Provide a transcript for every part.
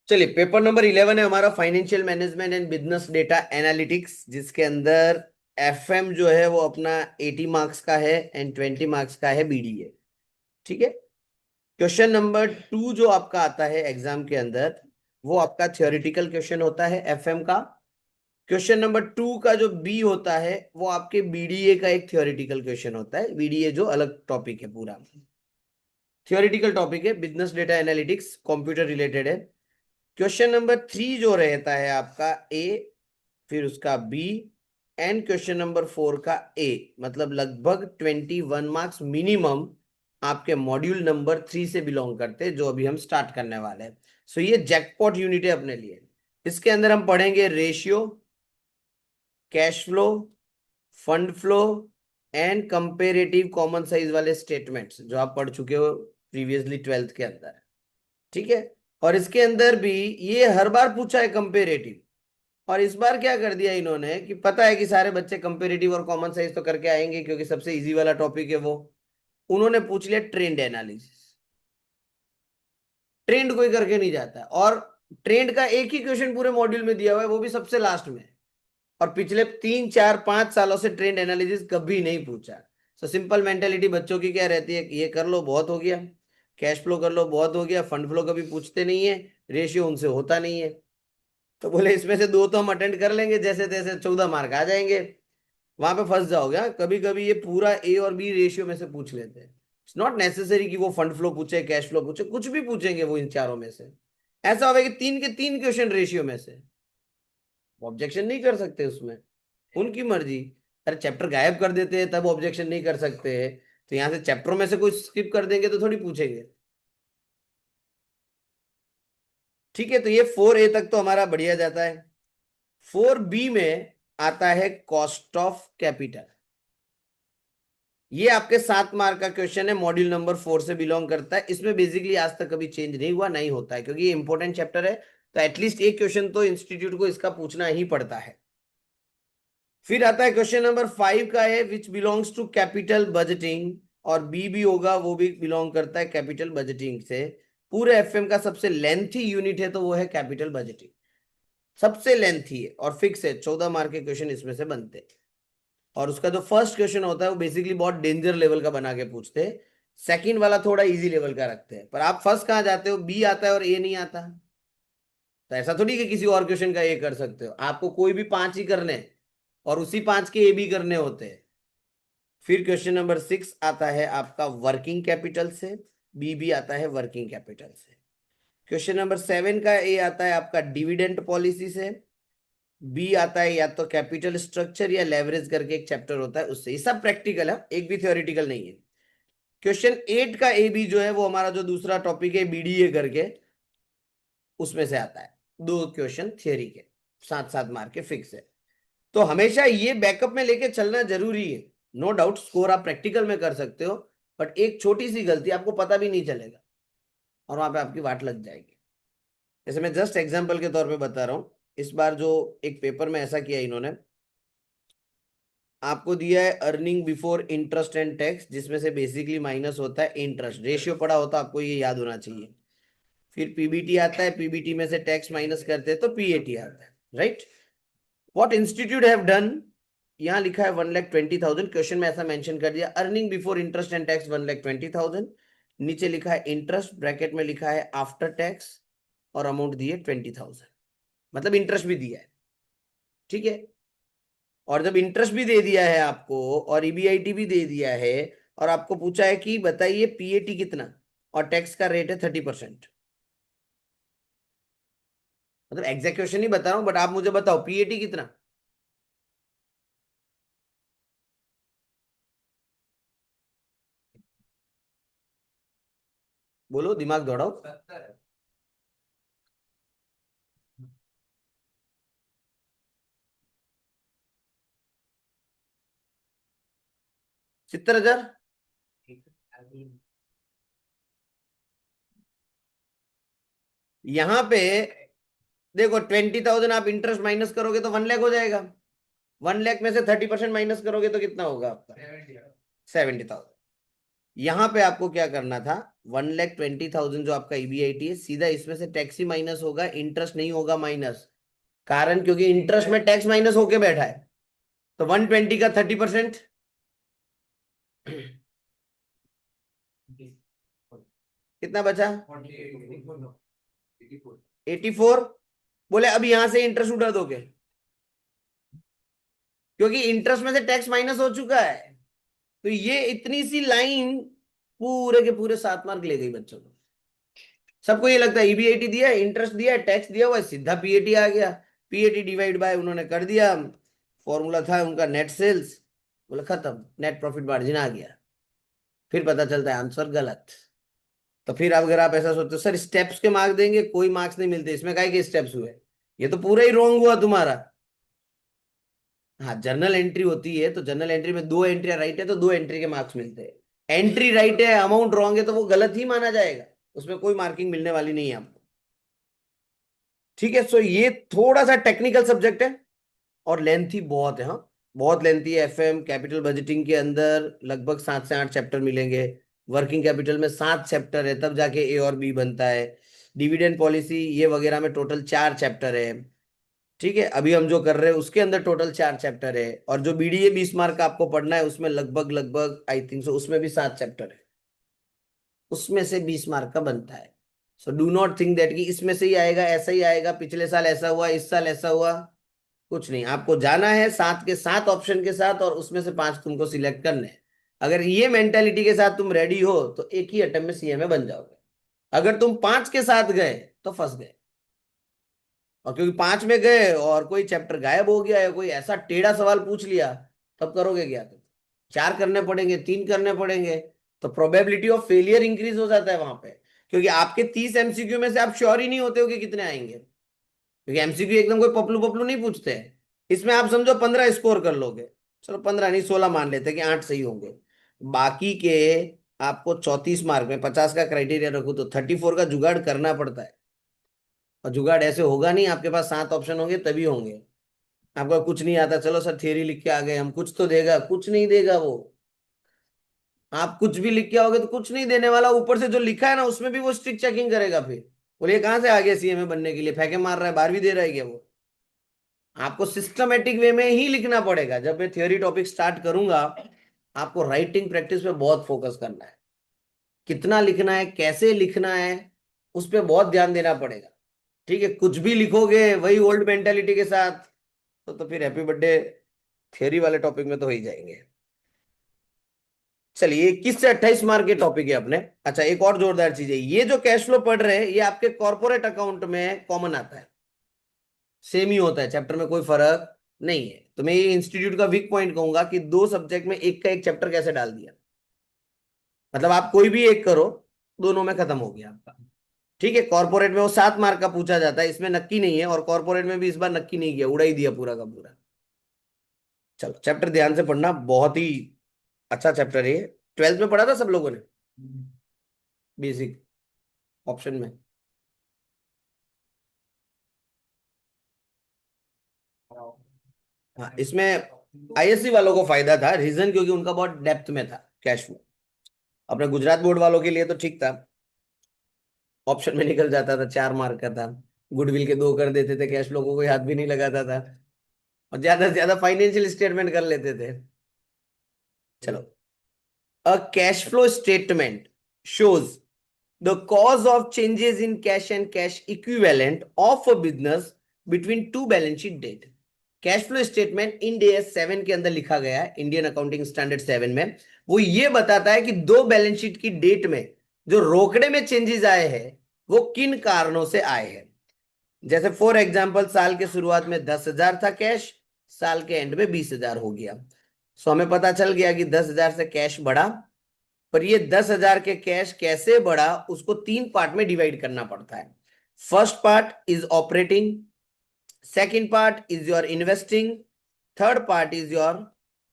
चलिए, paper number 11 है हमारा, financial management and business data analytics, जिसके अंदर एफएम जो है वो अपना 80 मार्क्स का है एंड 20 मार्क्स का है बीडीए। ठीक है। क्वेश्चन नंबर 2 जो आपका आता है एग्जाम के अंदर, वो आपका थियोरिटिकल क्वेश्चन होता है एफएम का। क्वेश्चन नंबर 2 का जो बी होता है वो आपके बीडीए का एक थियोरिटिकल क्वेश्चन होता है। बीडीए जो अलग टॉपिक है, पूरा थियोरिटिकल टॉपिक है, business data analytics computer related है। क्वेश्चन नंबर 3 जो रहता है आपका ए, फिर उसका बी एंड क्वेश्चन नंबर 4 का ए, मतलब लगभग 21 मार्क्स मिनिमम आपके मॉड्यूल नंबर 3 से बिलोंग करते हैं, जो अभी हम स्टार्ट करने वाले हैं। सो ये जैकपॉट यूनिट है अपने लिए। इसके अंदर हम पढ़ेंगे ratio, cash flow, fund flow and comparative common size वाले स्टेटमेंट्स, जो आप पढ़ चुके हो प्रीवियसली 12th के अंदर। ठीक है। और इसके अंदर भी ये हर बार पूछा है कंपेरेटिव, और इस बार क्या कर दिया इन्होंने कि पता है कि सारे बच्चे कंपेरेटिव और कॉमन साइज तो करके आएंगे क्योंकि सबसे इजी वाला टॉपिक है वो, उन्होंने पूछ लिया ट्रेंड एनालिसिस। ट्रेंड कोई करके नहीं जाता है, और ट्रेंड का एक ही क्वेश्चन पूरे मॉड्यूल में दिया हुआ है, वो भी सबसे लास्ट में। और पिछले 3 4 5 सालों से ट्रेंड एनालिसिस कभी नहीं पूछा। तो सिंपल मेंटेलिटी बच्चों की क्या रहती है कि ये कर लो बहुत हो गया, कैश फ्लो कर लो बहुत हो गया, फंड फ्लो कभी पूछते नहीं है, रेशियो उनसे होता नहीं है। तो बोले इसमें से 2 तो हम अटेंड कर लेंगे, जैसे तैसे 14 मार्क आ जाएंगे। वहां पे फंस जाओगे। हाँ, कभी कभी ये पूरा ए और बी रेशियो में से पूछ लेते हैं। इट्स नॉट नेसेसरी कि वो फंड फ्लो पूछे, कैश फ्लो पूछे, कुछ भी पूछेंगे वो इन चारों में से। ऐसा होगा कि 3 के 3 क्वेश्चन रेशियो में से, ऑब्जेक्शन नहीं कर सकते उसमें, उनकी मर्जी। अरे चैप्टर गायब कर देते हैं तब ऑब्जेक्शन नहीं कर सकते। तो यहाँ से चैप्टरों में से कोई स्किप कर देंगे तो थोड़ी पूछेंगे। ठीक है। तो ये 4A तक तो हमारा बढ़िया जाता है। 4B में आता है कॉस्ट ऑफ कैपिटल। ये आपके 7 मार्क का क्वेश्चन है, मॉड्यूल नंबर 4 से बिलोंग करता है। इसमें बेसिकली आज तक कभी चेंज नहीं हुआ, नहीं होता है, क्योंकि ये इंपॉर्टेंट चैप्टर है। तो एटलीस्ट एक क्वेश्चन तो इंस्टीट्यूट को इसका पूछना ही पड़ता है। फिर आता है क्वेश्चन नंबर 5 का है which belongs to capital budgeting, और बी भी होगा, वो भी बिलोंग करता है कैपिटल बजटिंग से। पूरे एफएम का सबसे लेंथी यूनिट है तो वो है कैपिटल बजटिंग। सबसे लेंथी है और फिक्स है, 14 मार्क के क्वेश्चन इसमें से बनते हैं। और उसका जो फर्स्ट क्वेश्चन होता है वो बेसिकली बहुत डेंजर लेवल का बना के पूछते हैं। सेकंड वाला थोड़ा इजी लेवल का रखते हैं। पर आप फर्स्ट कहाँ जाते हो, बी आता है और ए नहीं आता। तो ऐसा थोड़ी कि किसी और क्वेश्चन का ए कर सकते हो, आपको कोई भी 5 ही करने हैं, और उसी 5 के ए भी करने होते हैं। फिर क्वेश्चन नंबर 6 आता है आपका वर्किंग कैपिटल से, बी भी आता है वर्किंग कैपिटल से। क्वेश्चन नंबर 7 का ए आता है आपका डिविडेंड पॉलिसी से, बी आता है या तो कैपिटल स्ट्रक्चर या लेवरेज करके एक चैप्टर होता है उससे। ये सब प्रैक्टिकल है, एक भी थ्योरेटिकल नहीं है। क्वेश्चन 8 का ए बी जो है वो हमारा जो दूसरा टॉपिक है बीडीए करके, उसमें से आता है। 2 क्वेश्चन थियोरी के, 7 7 मार्क के फिक्स है। तो हमेशा ये बैकअप में लेके चलना जरूरी है। नो डाउट स्कोर आप प्रैक्टिकल में कर सकते हो, बट एक छोटी सी गलती आपको पता भी नहीं चलेगा और वहां पे आपकी वाट लग जाएगी। जैसे मैं जस्ट एग्जांपल के तौर पे बता रहा हूँ, इस बार जो एक पेपर में ऐसा किया इन्होंने, आपको दिया है earning before interest and tax, जिसमें से बेसिकली माइनस होता है इंटरेस्ट। रेशियो पड़ा होता है, आपको ये याद होना चाहिए। फिर पीबीटी आता है, पीबीटी में से टैक्स माइनस करते हैं तो पीएटी आता है, right. What institute have done, यहाँ लिखा है 1,20,000, क्वेश्चन में ऐसा मेंशन कर दिया earning before interest and tax 1,20,000। नीचे लिखा है इंटरेस्ट, ब्रैकेट में लिखा है आफ्टर टैक्स, और अमाउंट दी है 20,000, मतलब इंटरेस्ट भी दिया है। ठीक है। और जब इंटरेस्ट भी दे दिया है आपको और ईबीआईटी भी दे दिया है, और आपको पूछा है कि बताइए पीएटी कितना, और टैक्स का रेट है 30%। मतलब एग्जैक्ट क्वेश्चन नहीं बता रहा हूं, बट आप मुझे बताओ पीएटी कितना। बोलो, दिमाग दौड़ाओ। 70,000। यहां पे देखो 20,000 आप इंटरेस्ट माइनस करोगे तो 1 लाख हो जाएगा। 1 लाख में से 30% माइनस करोगे तो कितना होगा आपका, 70,000। यहाँ पे आपको क्या करना था, 1,20,000 जो आपका ईबीआईटी है, सीधा इसमें से टैक्स ही माइनस होगा, इंटरेस्ट नहीं होगा माइनस। कारण क्योंकि इंटरेस्ट में टैक्स माइनस होके बैठा है, तो 120 का 30%। कितना बचा? 84। बोले अब यहां से इंटरेस्ट उठा दोगे, क्योंकि इंटरेस्ट में से टैक्स माइनस हो चुका है। तो ये इतनी सी लाइन पूरे के पूरे 7 मार्क ले गई बच्चों को। सबको ये लगता है ईबीआईटी दिया है, इंटरेस्ट दिया है, टैक्स दिया हुआ है, सीधा पीएटी आ गया। पीएटी डिवाइड बाय उन्होंने कर दिया, फॉर्मूला था उनका नेट सेल्स, बोला खत्म, नेट प्रॉफिट मार्जिन आ गया। फिर पता चलता है आंसर गलत। तो फिर अब अगर आप ऐसा सोचते हो सर स्टेप्स के मार्क्स देंगे, कोई मार्क्स नहीं मिलते इसमें, काहे के स्टेप्स हुए, ये तो पूरा ही रॉन्ग हुआ तुम्हारा। हाँ जर्नल एंट्री होती है, तो जर्नल एंट्री में 2 एंट्रियां राइट है तो 2 एंट्री के मार्क्स मिलते हैं। एंट्री राइट है, अमाउंट रॉन्ग है, तो वो गलत ही माना जाएगा, उसमें कोई मार्किंग मिलने वाली नहीं है आपको। ठीक है, सो ये थोड़ा सा टेक्निकल सब्जेक्ट है और लेंथी बहुत है। हाँ बहुत लेंथी है। एफएम कैपिटल बजटिंग के अंदर लगभग 7 से 8 चैप्टर मिलेंगे। वर्किंग कैपिटल में 7 चैप्टर है, तब जाके ए और बी बनता है। डिविडेंड पॉलिसी ये वगैरह में टोटल 4 चैप्टर है। ठीक है, अभी हम जो कर रहे हैं उसके अंदर टोटल 4 चैप्टर है, और जो बीडीए 20 मार्क का आपको पढ़ना है उसमें लगभग लगभग आई थिंक सो उसमें भी 7 चैप्टर है, उसमें से 20 मार्क का बनता है। So do not think that कि इसमें से ही आएगा, ऐसा ही आएगा, पिछले साल ऐसा हुआ, इस साल ऐसा हुआ, कुछ नहीं। आपको जाना है 7 के 7 ऑप्शन के साथ, और उसमें से 5 तुमको सिलेक्ट करने हैं। अगर ये मेंटेलिटी के साथ तुम रेडी हो तो एक ही अटेम्प्ट में सीएमए बन जाओगे। अगर तुम 5 के साथ गए तो फंस गए, और क्योंकि 5 में गए और कोई चैप्टर गायब हो गया या कोई ऐसा टेढ़ा सवाल पूछ लिया, तब करोगे क्या? 4 करने पड़ेंगे, 3 करने पड़ेंगे, तो प्रोबेबिलिटी ऑफ फेलियर इंक्रीज हो जाता है वहां पे। क्योंकि आपके 30 एमसीक्यू में से आप श्योर ही नहीं होते हो कि कितने आएंगे, क्योंकि एमसीक्यू एकदम कोई पपलू पपलू नहीं पूछते हैं। इसमें आप समझो 15 स्कोर कर लोगे, चलो 15 नहीं 16 मान लेते कि 8 सही होंगे। बाकी के आपको 34 मार्क में 50 का क्राइटेरिया रखो तो 34 का जुगाड़ करना पड़ता है। और जुगाड़ ऐसे होगा नहीं, आपके पास 7 ऑप्शन होंगे तभी होंगे। आपका कुछ नहीं आता, चलो सर थियरी लिख के आ गए हम, कुछ तो देगा, कुछ नहीं देगा वो। आप कुछ भी लिख के आओगे तो कुछ नहीं देने वाला, ऊपर से जो लिखा है ना उसमें भी वो स्ट्रिक्ट चेकिंग करेगा। फिर बोलिए कहाँ से आ गया सीएमए बनने के लिए, फेंके मार रहा है, 12वीं दे रहा है क्या वो? आपको सिस्टमेटिक वे में ही लिखना पड़ेगा। जब मैं थियोरी टॉपिक स्टार्ट करूंगा, आपको राइटिंग प्रैक्टिस पे बहुत फोकस करना है। कितना लिखना है, कैसे लिखना है, उस पर बहुत ध्यान देना पड़ेगा। ठीक है, कुछ भी लिखोगे वही ओल्ड मेंटेलिटी के साथ, तो फिर हैप्पी बर्थडे, थियोरी वाले टॉपिक में तो हो ही जाएंगे। चलिए 21 से 28 मार्क के टॉपिक है अपने। अच्छा एक और जोरदार चीज है, ये जो कैश फ्लो पढ़ रहे हैं ये आपके कॉर्पोरेट अकाउंट में कॉमन आता है, सेम ही होता है, चैप्टर में कोई फर्क नहीं है। तो मैं ये इंस्टीट्यूट का वीक पॉइंट कहूंगा कि 2 सब्जेक्ट में एक का एक चैप्टर कैसे डाल दिया। मतलब आप कोई भी एक करो, दोनों में खत्म हो गया आपका। ठीक है, कॉर्पोरेट में वो 7 मार्क का पूछा जाता है, इसमें नक्की नहीं है, और कॉर्पोरेट में भी इस बार नक्की नहीं किया, उड़ा ही दिया पूरा का पूरा। चलो चैप्टर ध्यान से पढ़ना, बहुत ही अच्छा चैप्टर है। 12th में पढ़ा था सब लोगों ने, बेसिक ऑप्शन में। हाँ इसमें आईएससी वालों को फायदा था, रीजन क्योंकि उनका बहुत डेप्थ में था कैश फ्लो। अपने गुजरात बोर्ड वालों के लिए तो ठीक था, ऑप्शन में निकल जाता था, 4 मार्क का था। गुडविल के 2 कर देते थे, कैश फ्लो को कोई हाथ भी नहीं लगाता था, और ज्यादा से ज्यादा फाइनेंशियल स्टेटमेंट कर लेते थे। चलो, a cash flow statement shows the cause of changes in cash and cash equivalent of a business between two balance sheet date। Cash flow statement end S 7 के अंदर लिखा गया है, इंडियन अकाउंटिंग स्टैंडर्ड 7 में। वो ये बताता है कि 2 बैलेंस शीट की डेट में जो रोकड़े में चेंजेस आए हैं वो किन कारणों से आए हैं। जैसे फॉर एग्जाम्पल साल के शुरुआत में 10,000 था कैश, साल के एंड में 20,000 हो गया। सो हमें पता चल गया कि 10,000 से कैश बढ़ा, पर ये 10,000 के कैश कैसे बढ़ा उसको 3 पार्ट में डिवाइड करना पड़ता है। First part is operating, second part is your investing, third part is your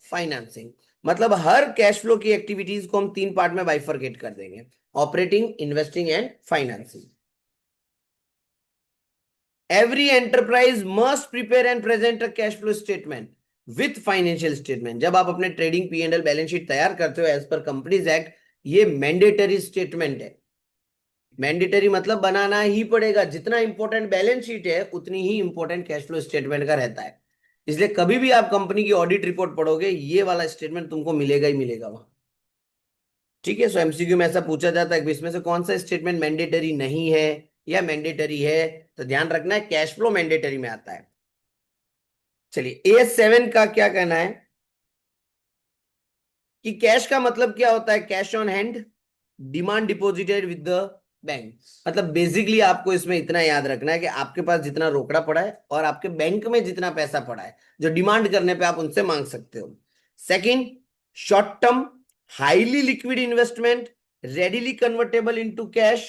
financing. मतलब हर कैश फ्लो की एक्टिविटीज को हम 3 पार्ट में बाइफरकेट कर देंगे, operating, investing and financing. Every enterprise must prepare and present a cash flow statement with financial statement. जब आप अपने ट्रेडिंग P&L बैलेंस शीट तैयार करते हो एज पर कंपनीज एक्ट, ये मैंडेटरी स्टेटमेंट है। मैंडेटरी मतलब बनाना ही पड़ेगा, जितना इंपॉर्टेंट बैलेंस शीट है उतनी ही इंपॉर्टेंट कैश फ्लो स्टेटमेंट का रहता है। इसलिए कभी भी आप कंपनी की ऑडिट रिपोर्ट पढ़ोगे ये वाला स्टेटमेंट तुमको मिलेगा ही मिलेगा वहां। ठीक है, सो एमसीक्यू में ऐसा पूछा जाता है कि इसमें से कौन सा स्टेटमेंट मैंडेटरी नहीं है या मैंडेटरी है, तो ध्यान रखना है कैश फ्लो मैंडेटरी में आता है। चलिए AS7 का क्या कहना है कि कैश का मतलब क्या होता है, cash on hand, demand deposited with the bank. मतलब बेसिकली आपको इसमें इतना याद रखना है कि आपके पास जितना रोकड़ा पड़ा है और आपके बैंक में जितना पैसा पड़ा है जो डिमांड करने पे आप उनसे मांग सकते हो। Second, short term highly liquid investment, readily convertible into cash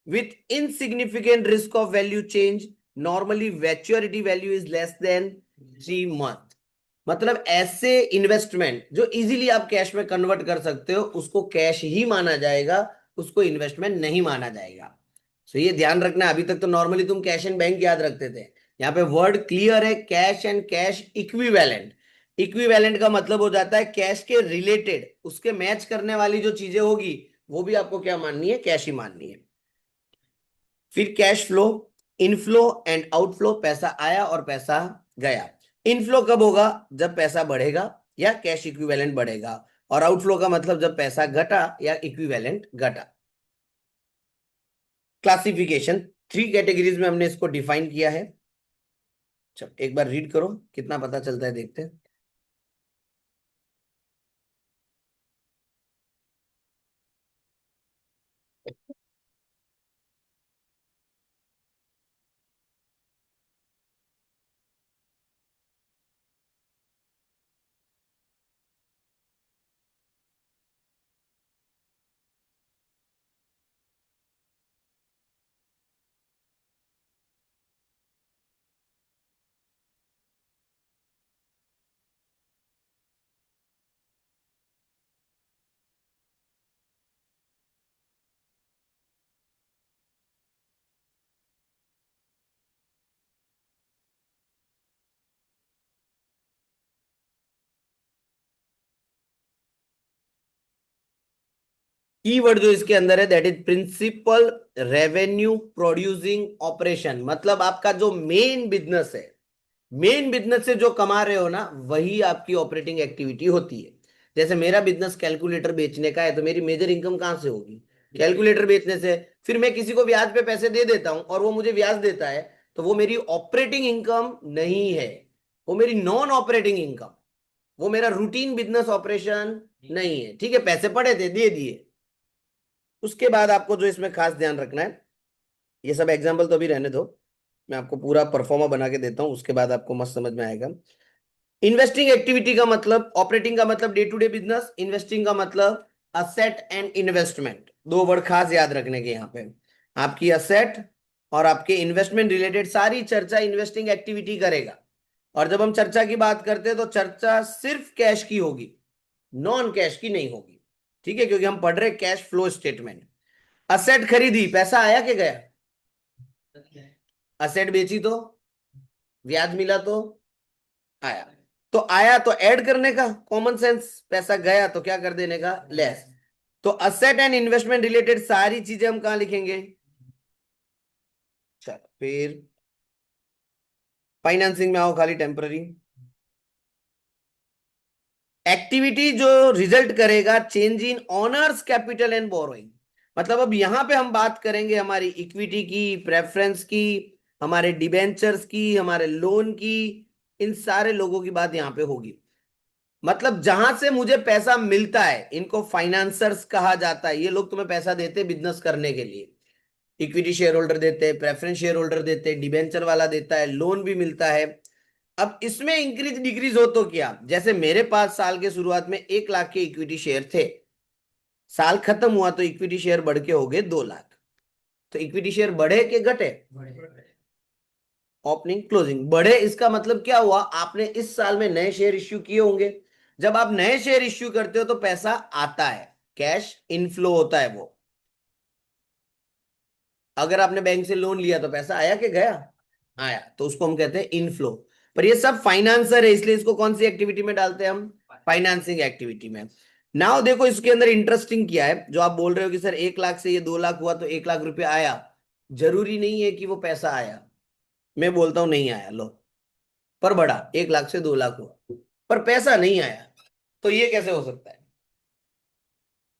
with insignificant risk of value change, normally maturity value is less than 3 month। मतलब ऐसे इन्वेस्टमेंट जो इजीली आप कैश में कन्वर्ट कर सकते हो उसको कैश ही माना जाएगा, उसको इन्वेस्टमेंट नहीं माना जाएगा। सो ये ध्यान रखना है। अभी तक तो नॉर्मली तुम कैश एंड बैंक याद रखते थे, यहाँ पे वर्ड क्लियर है, cash and cash equivalent. Equivalent का मतलब हो जाता है कैश के रिलेटेड, उसके मैच करने वाली जो चीजें होगी वो भी आपको क्या माननी है, कैश ही माननी है। फिर cash flow, inflow and outflow, पैसा आया और पैसा गया। इनफ्लो कब होगा, जब पैसा बढ़ेगा या कैश इक्विवेलेंट बढ़ेगा, और आउटफ्लो का मतलब जब पैसा घटा या इक्विवेलेंट घटा। क्लासिफिकेशन, 3 कैटेगरीज में हमने इसको डिफाइन किया है। चलो एक बार रीड करो कितना पता चलता है, देखते हैं। कीवर्ड जो इसके अंदर है that is principal revenue producing operation. मतलब आपका जो मेन बिजनेस है, मेन बिजनेस से जो कमा रहे हो ना वही आपकी ऑपरेटिंग एक्टिविटी होती है। जैसे मेरा बिजनेस कैलकुलेटर बेचने का है तो मेरी मेजर इनकम कहां से होगी, कैलकुलेटर बेचने से। फिर मैं किसी को ब्याज पे पैसे दे देता हूं और वो मुझे ब्याज देता है, तो वो मेरी ऑपरेटिंग इनकम नहीं है, वो मेरी नॉन ऑपरेटिंग इनकम, वो मेरा रूटीन बिजनेस ऑपरेशन नहीं है। ठीक है, पैसे पड़े थे दे दिए। उसके बाद आपको जो इसमें खास ध्यान रखना है, ये सब एग्जाम्पल तो अभी रहने दो, मैं आपको पूरा परफॉर्मा बना के देता हूं, उसके बाद आपको मस्त समझ में आएगा। इन्वेस्टिंग एक्टिविटी का मतलब, ऑपरेटिंग का मतलब day to day business, investing का मतलब असेट एंड इन्वेस्टमेंट। दो वर्ड खास याद रखने के यहाँ पे, आपकी असेट और आपके इन्वेस्टमेंट रिलेटेड सारी चर्चा इन्वेस्टिंग एक्टिविटी करेगा। और जब हम चर्चा की बात करते हैं तो चर्चा सिर्फ कैश की होगी, नॉन कैश की नहीं होगी। ठीक है, क्योंकि हम पढ़ रहे कैश फ्लो स्टेटमेंट। असेट खरीदी, पैसा आया कि गया, असेट बेची तो ब्याज मिला तो आया, तो आया तो ऐड करने का कॉमन सेंस, पैसा गया तो क्या कर देने का, लेस। तो असेट एंड इन्वेस्टमेंट रिलेटेड सारी चीजें हम कहां लिखेंगे, चलो फिर फाइनेंसिंग में आओ, खाली टेम्पररी एक्टिविटी जो रिजल्ट करेगा change in honours capital and borrowing. मतलब अब यहां पे हम बात करेंगे हमारी इक्विटी की, प्रेफरेंस की, हमारे डिबेंचर्स की, हमारे लोन की, इन सारे लोगों की बात यहां पे होगी। मतलब जहां से मुझे पैसा मिलता है इनको फाइनेंसर्स कहा जाता है। ये लोग तुम्हें पैसा देते हैं बिजनेस करने के लिए, इक्विटी शेयर होल्डर देते हैं, प्रेफरेंस शेयर होल्डर देते हैं, डिबेंचर वाला देता है, लोन भी मिलता है। अब इसमें इंक्रीज डिक्रीज हो तो क्या, जैसे मेरे पास साल के शुरुआत में 1 लाख के इक्विटी शेयर थे, साल खत्म हुआ तो इक्विटी शेयर बढ़ के हो गए 2 लाख। तो इक्विटी शेयर बढ़े के घटे, ओपनिंग क्लोजिंग बढ़े, इसका मतलब क्या हुआ, आपने इस साल में नए शेयर इश्यू किए होंगे। जब आप नए शेयर इश्यू करते हो तो पैसा आता है, कैश इनफ्लो होता है वो। अगर आपने बैंक से लोन लिया तो पैसा आया कि गया, आया, तो उसको हम कहते हैं इनफ्लो। पर ये सब फाइनेंसर है इसलिए इसको कौन सी एक्टिविटी में डालते हैं हम, फाइनेंसिंग एक्टिविटी में। नाउ देखो इसके अंदर इंटरेस्टिंग क्या है, जो आप बोल रहे हो कि सर 1 लाख से ये 2 लाख हुआ तो 1 लाख रुपए आया। जरूरी नहीं है कि वो पैसा आया। मैं बोलता हूं नहीं आया, लो, पर बढ़ा 1 लाख से 2 लाख हुआ, पर पैसा नहीं आया। तो ये कैसे हो सकता है?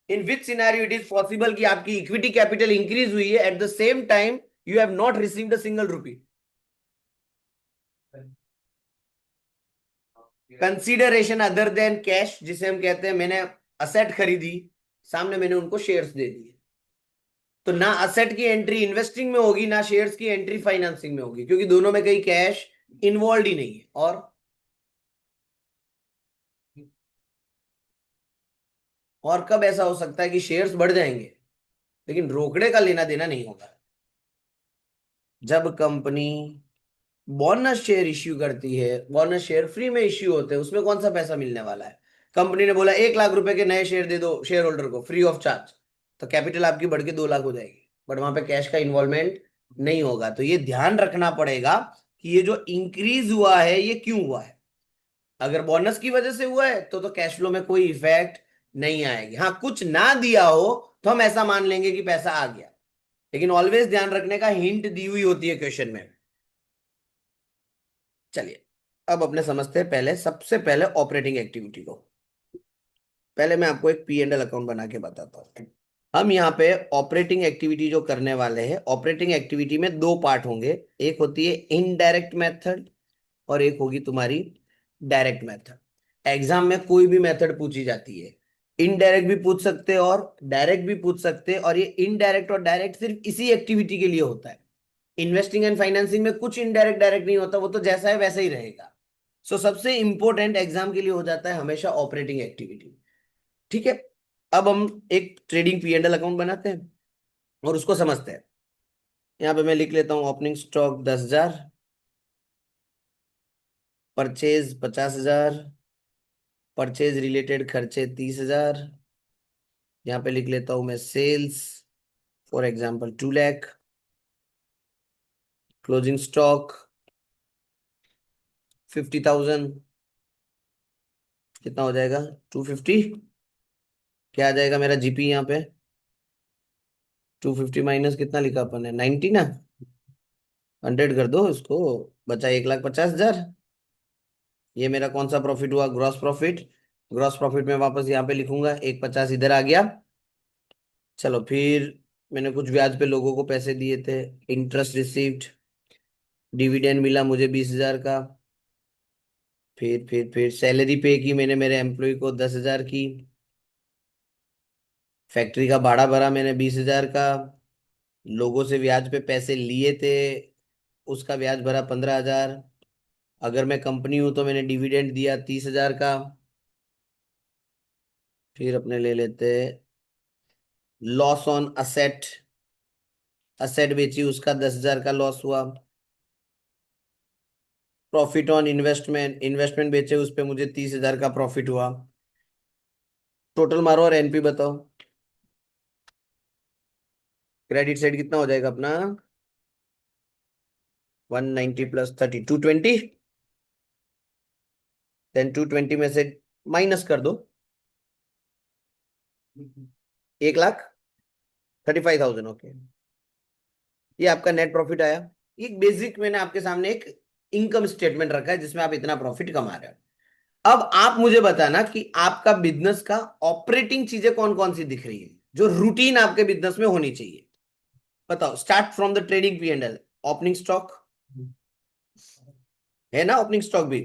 इन विच सिनेरियो इट इज पॉसिबल कि आपकी इक्विटी कैपिटल इंक्रीज हुई है, at the same time you have not received a single rupee. Consideration other than cash, जिसे हम कहते हैं मैंने असेट खरीदी, सामने मैंने उनको शेयर्स दे दिए। तो ना असेट की एंट्री इन्वेस्टिंग में होगी, ना शेयर्स की एंट्री फाइनेंसिंग में होगी, क्योंकि दोनों में कहीं कैश इन्वॉल्व ही नहीं है। और कब ऐसा हो सकता है कि शेयर्स बढ़ जाएंगे लेकिन रोकड़े का लेना देना नहीं होगा? जब कंपनी बोनस शेयर इश्यू करती है, बोनस शेयर फ्री में इश्यू होते हैं, उसमें कौन सा पैसा मिलने वाला है? कंपनी ने बोला 1 लाख रुपए के नए शेयर दे दो शेयर होल्डर को फ्री ऑफ चार्ज, तो कैपिटल आपकी बढ़ के 2 लाख हो जाएगी, बट वहां पे कैश का इन्वॉल्वमेंट नहीं होगा। तो ये ध्यान रखना पड़ेगा कि ये जो इंक्रीज हुआ है ये क्यों हुआ है। अगर बोनस की वजह से हुआ है तो कैश फ्लो में कोई इफेक्ट नहीं आएगी। हाँ, कुछ ना दिया हो तो हम ऐसा मान लेंगे कि पैसा आ गया, लेकिन ऑलवेज ध्यान रखने का हिंट दी हुई होती है क्वेश्चन में। चलिए, अब अपने समझते हैं पहले, सबसे पहले ऑपरेटिंग एक्टिविटी को। पहले मैं आपको एक पी एंड एल अकाउंट बना के बताता हूँ। हम यहाँ पे ऑपरेटिंग एक्टिविटी जो करने वाले हैं, ऑपरेटिंग एक्टिविटी में दो पार्ट होंगे। एक होती है इनडायरेक्ट मेथड और एक होगी तुम्हारी डायरेक्ट मेथड। एग्जाम में कोई भी मेथड पूछी जाती है, इनडायरेक्ट भी पूछ सकते हैं और डायरेक्ट भी पूछ सकते हैं, और ये इनडायरेक्ट और डायरेक्ट सिर्फ इसी एक्टिविटी के लिए होता है। इन्वेस्टिंग एंड फाइनेंसिंग में कुछ इनडायरेक्ट डायरेक्ट नहीं होता, वो तो जैसा है वैसा ही रहेगा। सो सबसे इंपॉर्टेंट एग्जाम के लिए हो जाता है हमेशा ऑपरेटिंग एक्टिविटी। ठीक है, अब हम एक trading P and L account बनाते हैं और उसको समझते हैं। यहाँ पे मैं लिख लेता हूँ opening stock 10,000, purchase 50,000, purchase related खर्चे 30,000। यहाँ पे लिख लेता हूँ मैं sales, for example 2 lakh, closing stock 50,000। कितना हो जाएगा? 250। क्या आ जाएगा मेरा जीपी यहाँ पे? 250 माइनस कितना लिखा अपन ने, 90 ना, 100 कर दो इसको, बचा 1,50,000। ये मेरा कौन सा प्रॉफिट हुआ? Gross profit. ग्रॉस प्रॉफिट में वापस यहाँ पे लिखूंगा 1,50 इधर आ गया। चलो फिर, मैंने कुछ ब्याज पे लोगों को पैसे दिए थे, इंटरेस्ट रिसीव्ड, डिविडेंड मिला मुझे 20,000 का। फिर सैलरी पे की मैंने मेरे एम्प्लॉय को 10,000 की। फैक्ट्री का भाड़ा भरा मैंने 20,000 का। लोगों से ब्याज पे पैसे लिए थे, उसका ब्याज भरा 15,000। अगर मैं कंपनी हूं तो मैंने डिविडेंड दिया 30,000 का। फिर अपने ले लेते लॉस ऑन असेट, असेट बेची उसका 10,000 का लॉस हुआ। प्रॉफिट ऑन इन्वेस्टमेंट, इन्वेस्टमेंट बेचे उस पे मुझे 30,000 का प्रॉफिट हुआ। टोटल मारो और एनपी बताओ। क्रेडिट साइड कितना हो जाएगा अपना? 190 प्लस 30, 220। देन 220 में से माइनस कर दो 1,35,000। ओके, ये आपका नेट प्रॉफिट आया। एक बेसिक मैंने आपके सामने एक इनकम स्टेटमेंट रखा है जिसमें आप इतना प्रॉफिट कमा रहे हो। अब आप मुझे बताना कि आपका बिजनेस का ऑपरेटिंग चीजें कौन कौन सी दिख रही है जो रूटीन आपके बिजनेस में होनी चाहिए। बताओ, start from the trading P and L. Opening stock है ना, ओपनिंग स्टॉक भी।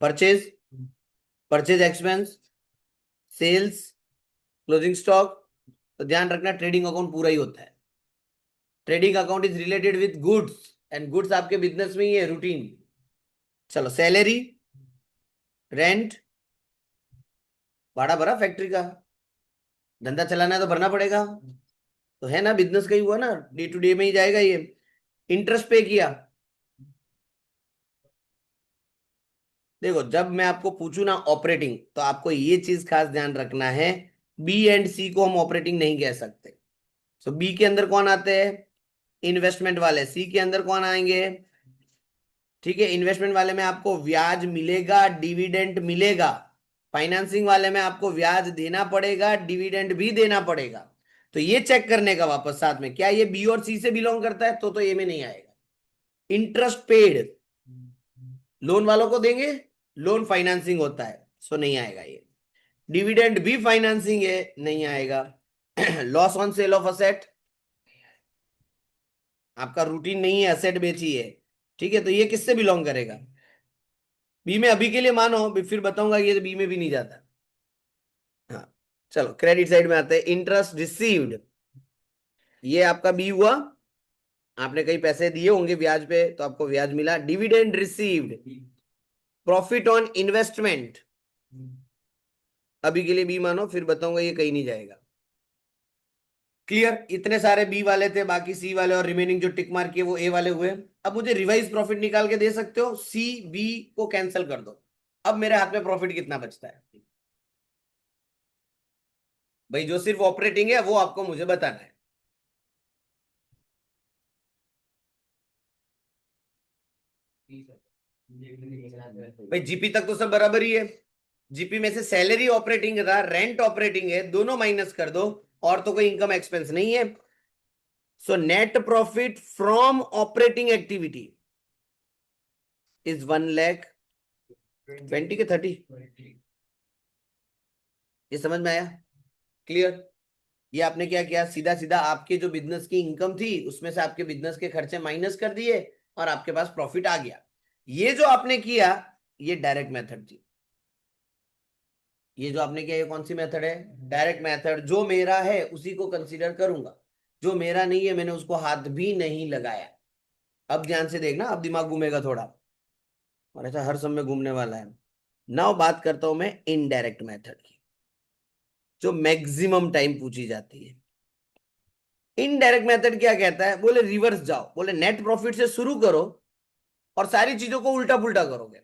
Purchase, purchase expense, sales, closing stock. तो ध्यान रखना ट्रेडिंग अकाउंट पूरा ही होता है। Trading account is related with goods, and goods आपके बिजनेस में ही है रूटीन। चलो, सैलरी, रेंट, भाड़ा भरा फैक्ट्री का, धंधा चलाना है तो भरना पड़ेगा, तो है ना, बिजनेस का ही हुआ ना, डे टू डे में ही जाएगा ये। इंटरेस्ट पे किया। देखो, जब मैं आपको पूछू ना ऑपरेटिंग, तो आपको ये चीज खास ध्यान रखना है, बी एंड सी को हम ऑपरेटिंग नहीं कह सकते। सो बी के अंदर कौन आते हैं? इन्वेस्टमेंट वाले। सी के अंदर कौन आएंगे? ठीक है, इन्वेस्टमेंट वाले में आपको ब्याज मिलेगा, डिविडेंड मिलेगा, फाइनेंसिंग वाले में आपको ब्याज देना पड़ेगा, डिविडेंड भी देना पड़ेगा। तो ये चेक करने का वापस साथ में, क्या ये बी और सी से बिलोंग करता है, तो ए में नहीं आएगा। इंटरेस्ट पेड लोन वालों को देंगे, लोन फाइनेंसिंग होता है, सो नहीं आएगा ये। डिविडेंड भी फाइनेंसिंग है, नहीं आएगा। Loss on sale of asset, आपका रूटीन नहीं है, असेट बेची है, ठीक है, तो ये किससे बिलोंग करेगा, बी में। अभी के लिए मानो, फिर बताऊंगा ये तो बी में भी नहीं जाता। हाँ, चलो क्रेडिट साइड में आते हैं। इंटरेस्ट रिसीव्ड, ये आपका बी हुआ, आपने कई पैसे दिए होंगे ब्याज पे तो आपको ब्याज मिला। Dividend received, profit on investment, अभी के लिए बी मानो, फिर बताऊंगा ये कहीं नहीं जाएगा। क्लियर, इतने सारे बी वाले थे, बाकी सी वाले और रिमेनिंग जो टिक मार्क किए वो ए वाले हुए। अब मुझे रिवाइज प्रॉफिट निकाल के दे सकते हो, सी बी को कैंसिल कर दो। अब मेरे हाथ में प्रॉफिट कितना बचता है भाई, जो सिर्फ ऑपरेटिंग है वो आपको मुझे बताना है। भाई जीपी तक तो सब बराबर ही है। जीपी में से सैलरी ऑपरेटिंग था, रेंट ऑपरेटिंग है, दोनों माइनस कर दो, और तो कोई इनकम एक्सपेंस नहीं है। So net profit from operating activity is 1,20,000 के 30। ये समझ में आया? क्लियर? ये आपने क्या किया, सीधा सीधा आपके जो बिजनेस की इनकम थी उसमें से आपके बिजनेस के खर्चे माइनस कर दिए और आपके पास प्रॉफिट आ गया। ये जो आपने किया ये डायरेक्ट मेथड थी। ये जो आपने किया ये कौन सी मेथड है, डायरेक्ट मेथड। जो मेरा है उसी को कंसीडर करूंगा, जो मेरा नहीं है मैंने उसको हाथ भी नहीं लगाया। अब ध्यान से देखना, अब दिमाग घूमेगा थोड़ा, और ऐसा हर समय घूमने वाला है। नाउ बात करता हूं मैं इनडायरेक्ट मेथड की, जो मैक्सिमम टाइम पूछी जाती है। इनडायरेक्ट मेथड क्या कहता है, बोले रिवर्स जाओ, बोले नेट प्रॉफिट से शुरू करो और सारी चीजों को उल्टा पुल्टा करोगे।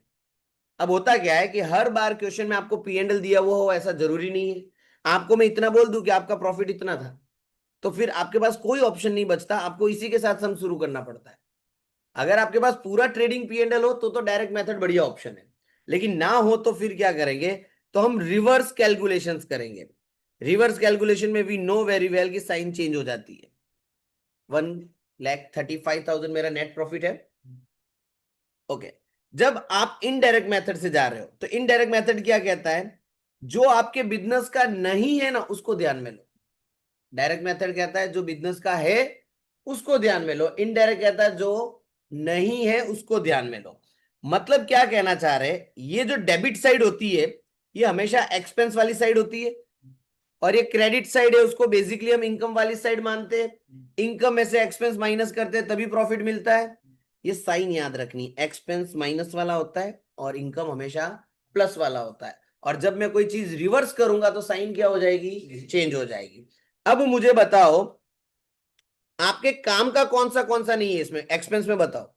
अब होता क्या है कि हर बार क्वेश्चन में आपको पी एंड एल दिया हुआ हो ऐसा जरूरी नहीं है। आपको मैं इतना बोल दूं कि आपका प्रॉफिट इतना था, तो फिर आपके पास कोई ऑप्शन नहीं बचता, आपको इसी के साथ सम शुरू करना पड़ता है। अगर आपके पास पूरा ट्रेडिंग पी एंड एल हो तो डायरेक्ट मेथड बढ़िया ऑप्शन है, लेकिन ना हो तो फिर क्या करेंगे, तो हम रिवर्स कैलकुलेशंस करेंगे। रिवर्स कैलकुलेशन में वी नो वेरी वेल कि साइन चेंज हो जाती है। 1,35,000 मेरा नेट प्रॉफिट है। ओके, जब आप इनडायरेक्ट मेथड से जा रहे हो तो इनडायरेक्ट मेथड क्या कहता है, जो आपके बिजनेस का नहीं है ना उसको ध्यान में लो। डायरेक्ट मेथड कहता है जो बिजनेस का है उसको ध्यान में लो, इनडायरेक्ट कहता है जो नहीं है उसको ध्यान में लो। मतलब क्या कहना चाह रहे हैं, ये जो डेबिट साइड होती है ये हमेशा एक्सपेंस वाली साइड होती है, और ये क्रेडिट साइड है उसको बेसिकली हम इनकम वाली साइड मानते हैं। इनकम में से एक्सपेंस माइनस करते हैं तभी प्रॉफिट मिलता है। ये साइन याद रखनी, एक्सपेंस माइनस वाला होता है और इनकम हमेशा प्लस वाला होता है। और जब मैं कोई चीज रिवर्स करूंगा तो साइन क्या हो जाएगी, चेंज हो जाएगी। अब मुझे बताओ आपके काम का कौन सा नहीं है इसमें, एक्सपेंस में बताओ।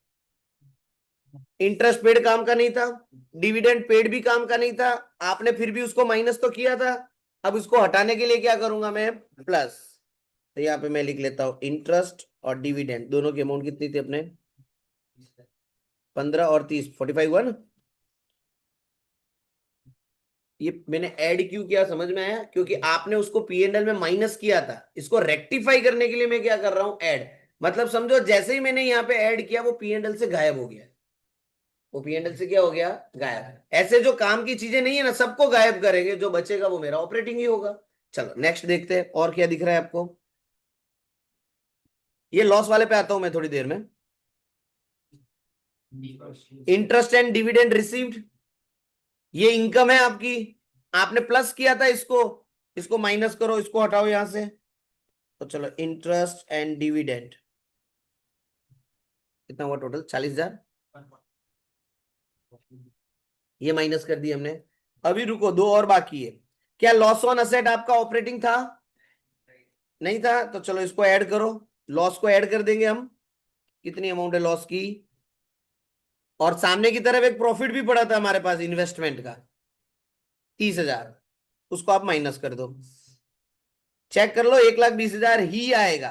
इंटरेस्ट पेड काम का नहीं था, डिविडेंड पेड भी काम का नहीं था, आपने फिर भी उसको माइनस तो किया था। अब उसको हटाने के लिए क्या करूंगा मैं, प्लस। तो यहाँ पे मैं लिख लेता हूं इंटरेस्ट और डिविडेंड दोनों की अमाउंट कितनी थी अपने, 15 और 30, 45 हुआ ना। ये मैंने ऐड क्यों किया समझ में आया, क्योंकि आपने उसको पी एंड एल में माइनस किया था, इसको रेक्टिफाई करने के लिए मैं क्या कर रहा हूं, ऐड। मतलब समझो जैसे ही मैंने यहाँ पे ऐड किया वो पी एंड एल से गायब हो गया, वो पी एंड एल से क्या हो गया, गायब। ऐसे जो काम की चीजें नहीं है ना सबको गायब करेंगे, जो बचेगा वो मेरा ऑपरेटिंग ही होगा। चलो नेक्स्ट देखते हैं और क्या दिख रहा है आपको। ये लॉस वाले पे आता हूं मैं थोड़ी देर में। इंटरेस्ट एंड डिविडेंड रिसीव्ड, ये इनकम है आपकी, आपने प्लस किया था इसको, इसको माइनस करो, इसको हटाओ यहां से। तो चलो इंटरेस्ट एंड डिविडेंड कितना हुआ टोटल, 40,000। ये माइनस कर दिए हमने। अभी रुको, दो और बाकी है। क्या लॉस ऑन असेट आपका ऑपरेटिंग था, नहीं था, तो चलो इसको ऐड करो, लॉस को ऐड कर देंगे हम। कितनी अमाउंट है लॉस की, और सामने की तरफ एक प्रॉफिट भी पड़ा था हमारे पास इन्वेस्टमेंट का, 30,000, उसको आप माइनस कर दो। चेक कर लो, 1,20,000 ही आएगा।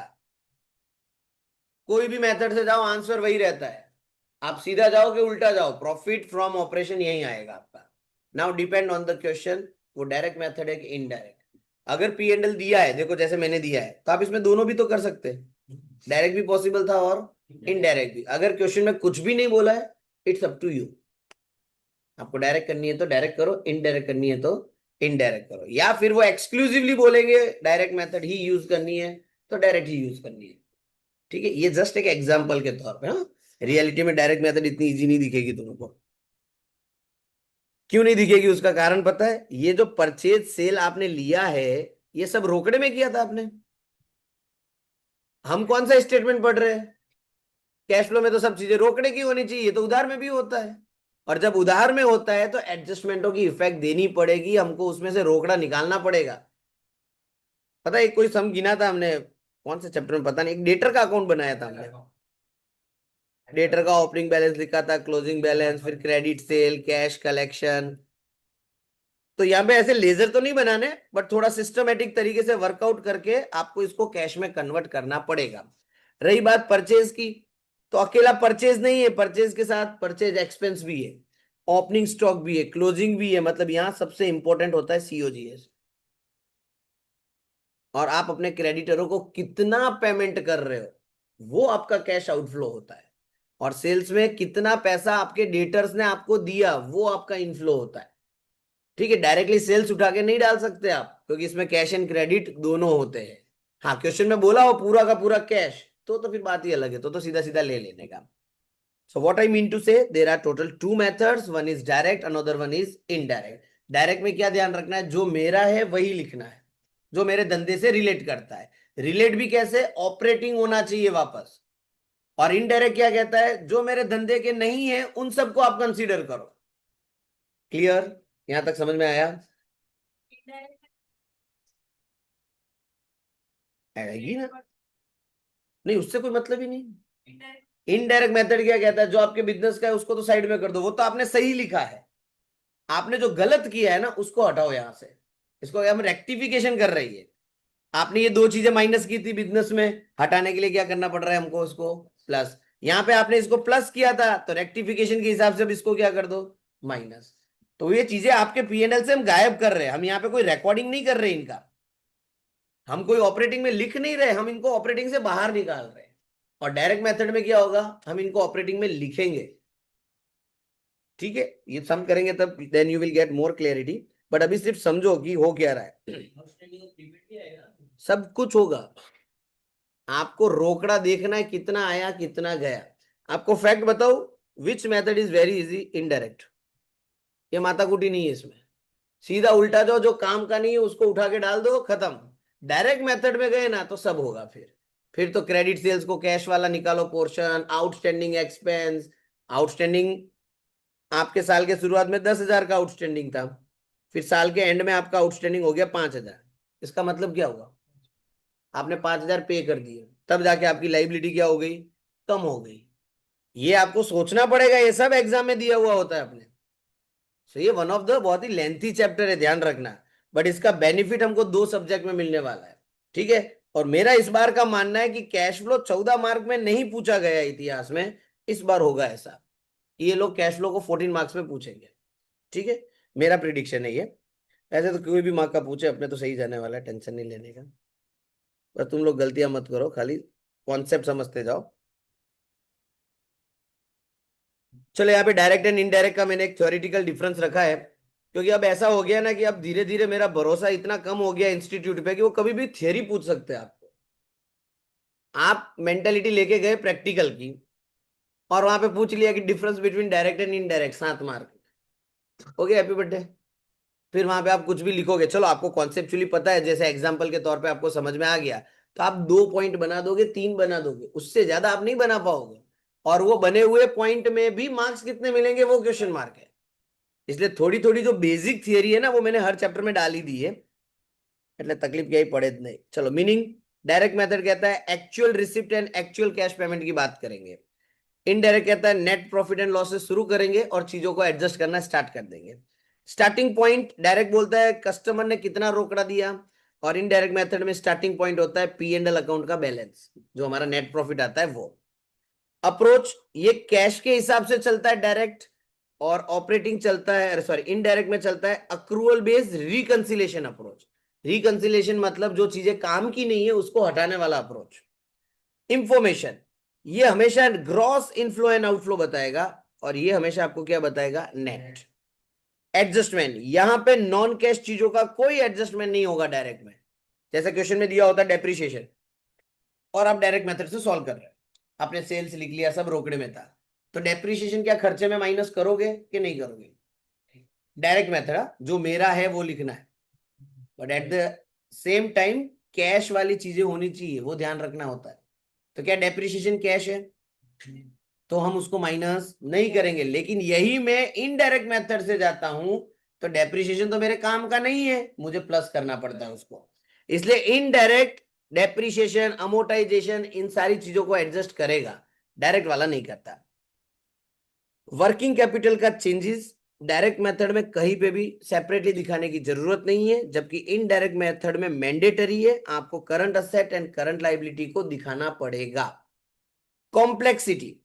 कोई भी मेथड से जाओ आंसर वही रहता है, आप सीधा जाओ कि उल्टा जाओ, प्रॉफिट फ्रॉम ऑपरेशन यही आएगा आपका। Now depend on the question, वो डायरेक्ट मेथड है कि इनडायरेक्ट। अगर पी एंड एल दिया है, देखो जैसे मैंने दिया है, तो आप इसमें दोनों भी तो कर सकते हैं, डायरेक्ट भी पॉसिबल था और इनडायरेक्ट भी। अगर क्वेश्चन में कुछ भी नहीं बोला है, इट्स अप टू यू, आपको डायरेक्ट करनी है तो डायरेक्ट करो, इनडायरेक्ट करनी है तो इनडायरेक्ट करो, या फिर वो एक्सक्लूसिवली बोलेंगे डायरेक्ट मेथड ही यूज करनी है तो डायरेक्ट ही यूज करनी है। ठीक है, ये जस्ट एक एग्जांपल के तौर पे। हाँ, रियलिटी में डायरेक्ट मेथड इतनी इजी नहीं दिखेगी तुमको। क्यों नहीं दिखेगी, उसका कारण पता है? ये जो परचेज सेल आपने लिया है, ये सब रोकड़े में किया था आपने। हम कौन सा स्टेटमेंट पढ़ रहे हैं? कैश फ्लो में तो सब चीजें रोकड़े की होनी चाहिए, ये तो उधार में भी होता है। और जब उधार में होता है तो एडजस्टमेंटों की इफेक्ट देनी पड़ेगी, हमको उसमें से रोकड़ा निकालना पड़ेगा। पता है, कोई सम गिना था हमने, कौन से चैप्टर में पता नहीं, एक डेटर का अकाउंट बनाया था हमने। डेटर का ओपनिंग बैलेंस लिखा था, क्लोजिंग बैलेंस, फिर क्रेडिट सेल, कैश कलेक्शन। तो यहाँ पे ऐसे लेजर तो नहीं बनाने, बट थोड़ा सिस्टमेटिक तरीके से वर्कआउट करके आपको इसको कैश में कन्वर्ट करना पड़ेगा। रही बात परचेज की, तो अकेला परचेज नहीं है, परचेज के साथ परचेज एक्सपेंस भी है, ओपनिंग स्टॉक भी है, क्लोजिंग भी है। मतलब यहाँ सबसे इंपॉर्टेंट होता है सीओजीएस। और आप अपने क्रेडिटरों को कितना पेमेंट कर रहे हो, वो आपका कैश आउटफ्लो होता है। और सेल्स में कितना पैसा आपके डेटर्स ने आपको दिया, वो आपका इनफ्लो होता है। ठीक है, डायरेक्टली सेल्स उठा के नहीं डाल सकते आप, क्योंकि इसमें कैश एंड क्रेडिट दोनों होते हैं। हाँ, क्वेश्चन में बोला हो पूरा का पूरा कैश, तो फिर बात ही अलग है, तो सीधा सीधा ले लेने का। So what I mean to say, there are total two methods, one is direct, another one is indirect. Direct में क्या ध्यान रखना है, जो मेरा है वही लिखना है, जो मेरे धंधे से रिलेट करता है। रिलेट भी कैसे, ऑपरेटिंग होना चाहिए वापस। और इनडायरेक्ट क्या कहता है, जो मेरे धंधे के नहीं है उन सबको आप कंसीडर करो। क्लियर? यहां तक समझ में आया? आएगी ना? नहीं, उससे कोई मतलब ही नहीं। इनडायरेक्ट मेथड क्या कहता है, जो आपके बिजनेस का है उसको तो साइड में कर दो, वो तो आपने सही लिखा है। आपने जो गलत किया है ना, उसको हटाओ यहां से। इसको हम रेक्टिफिकेशन कर रही है। आपने ये दो चीजें माइनस की थी बिजनेस में, हटाने के लिए क्या करना पड़ रहा है हमको, उसको प्लस। यहां पे आपने इसको प्लस किया था, तो रेक्टिफिकेशन के हिसाब से अब इसको क्या कर दो, माइनस। तो ये चीजें आपके पीएनएल से हम गायब कर रहे हैं, हम यहाँ पे कोई रिकॉर्डिंग नहीं कर रहे इनका, हम कोई ऑपरेटिंग में लिख नहीं रहे, हम इनको ऑपरेटिंग से बाहर निकाल रहे हैं। और डायरेक्ट मेथड में क्या होगा, हम इनको ऑपरेटिंग में लिखेंगे। ठीक है, ये सम करेंगे तब then you will get more clarity. But अभी सिर्फ समझो कि हो क्या रहा है। सब कुछ होगा, आपको रोकड़ा देखना है कितना आया कितना गया। आपको फैक्ट बताओ, which method is very easy, indirect. ये माथा कुटी नहीं है इसमें, सीधा उल्टा जाओ, जो काम का नहीं है उसको उठा के डाल दो, खत्म। डायरेक्ट मेथड में गए ना तो सब होगा। फिर तो क्रेडिट सेल्स को कैश वाला निकालो पोर्शन, आउटस्टैंडिंग एक्सपेंस। आउटस्टैंडिंग आपके साल के शुरुआत में 10,000 का आउटस्टैंडिंग था, फिर साल के एंड में आपका आउटस्टैंडिंग हो गया 5,000। इसका मतलब क्या हुआ, आपने 5,000 पे कर दिए, तब जाके आपकी लाइबिलिटी क्या हो गई, कम हो गई। ये आपको सोचना पड़ेगा, ये सब एग्जाम में दिया हुआ होता है अपने। सो ये वन ऑफ द बहुत ही लेंथी चैप्टर है, ध्यान रखना। बट इसका बेनिफिट हमको दो सब्जेक्ट में मिलने वाला है। ठीक है, और मेरा इस बार का मानना है कि कैश फ्लो 14 मार्क में नहीं पूछा गया इतिहास में, इस बार होगा ऐसा, ये लोग कैश फ्लो को 14 मार्क्स में पूछेंगे। ठीक है, मेरा प्रिडिक्शन है ये। ऐसे तो कोई भी मार्क का पूछे, अपने तो सही जाने वाला है, टेंशन नहीं लेने का। बस तुम लोग गलतियां मत करो, खाली कॉन्सेप्ट समझते जाओ। चलो, यहाँ पे डायरेक्ट एंड इनडायरेक्ट का मैंने एक थ्योरेटिकल डिफरेंस रखा है, क्योंकि अब ऐसा हो गया ना कि अब धीरे धीरे मेरा भरोसा इतना कम हो गया इंस्टीट्यूट पे कि वो कभी भी थियरी पूछ सकते हैं आपको। आप मेंटेलिटी लेके गए प्रैक्टिकल की, और वहां पे पूछ लिया कि difference between direct and indirect, 7 mark, हो गया, हैप्पी बर्थडे। फिर वहां पे आप कुछ भी लिखोगे, चलो आपको कॉन्सेप्चुअली पता है, जैसे एग्जाम्पल के तौर पे आपको समझ में आ गया, तो आप 2 पॉइंट बना दोगे, 3 बना दोगे, उससे ज्यादा आप नहीं बना पाओगे। और वो बने हुए पॉइंट में भी मार्क्स कितने मिलेंगे, वो क्वेश्चन मार्क है। इसलिए थोड़ी थोड़ी जो बेसिक थियरी है ना, वो मैंने हर चैप्टर में डाल ही दी है, એટલે तकलीफ क्या ही पड़े नहीं। चलो, मीनिंग, डायरेक्ट मेथड कहता है actual receipt and actual cash payment की बात करेंगे। इनडायरेक्ट कहता है नेट प्रॉफिट एंड लॉसेस शुरू करेंगे और चीजों को एडजस्ट करना स्टार्ट कर देंगे। स्टार्टिंग पॉइंट डायरेक्ट बोलता है कस्टमर ने कितना रोकड़ा दिया, और इनडायरेक्ट मेथड में स्टार्टिंग पॉइंट होता है पी एंड एल अकाउंट का बैलेंस, जो हमारा नेट प्रॉफिट आता है वो। अप्रोच, ये कैश के हिसाब से चलता है डायरेक्ट, और ऑपरेटिंग चलता है, सॉरी इनडायरेक्ट में चलता है accrual based reconciliation approach. Reconciliation मतलब जो चीजें काम की नहीं है उसको हटाने वाला अप्रोच। इंफॉर्मेशन, ये हमेशा ग्रॉस इनफ्लो एंड आउटफ्लो बताएगा, और ये हमेशा आपको क्या बताएगा, नेट। एडजस्टमेंट, यहां पे नॉन कैश चीजों का कोई एडजस्टमेंट नहीं होगा डायरेक्ट में। जैसे क्वेश्चन में दिया होता है डेप्रिसिएशन, और आप डायरेक्ट मेथड से सॉल्व कर रहे हैं, आपने सेल्स लिख लिया, सब रोकड़े में था, तो डेप्रिसिएशन क्या खर्चे में माइनस करोगे कि नहीं करोगे? डायरेक्ट मेथड जो मेरा है वो लिखना है, but at the same time cash वाली चीजें होनी चाहिए, वो ध्यान रखना होता है। तो क्या डेप्रिसिएशन कैश है, तो हम उसको माइनस नहीं करेंगे, लेकिन यही मैं इनडायरेक्ट मेथड से जाता हूं तो डेप्रिसिएशन तो मेरे काम का नहीं है, मुझे प्लस करना पड़ता है उसको। इसलिए इनडायरेक्ट डेप्रिसिएशन, अमोर्टाइजेशन, इन सारी चीजों को एडजस्ट करेगा, डायरेक्ट वाला नहीं करता। वर्किंग कैपिटल का चेंजेस डायरेक्ट मेथड में कहीं पे भी सेपरेटली दिखाने की जरूरत नहीं है, जबकि इनडायरेक्ट मेथड में मैंडेटरी है, आपको current asset and current liability को दिखाना पड़ेगा। Complexity,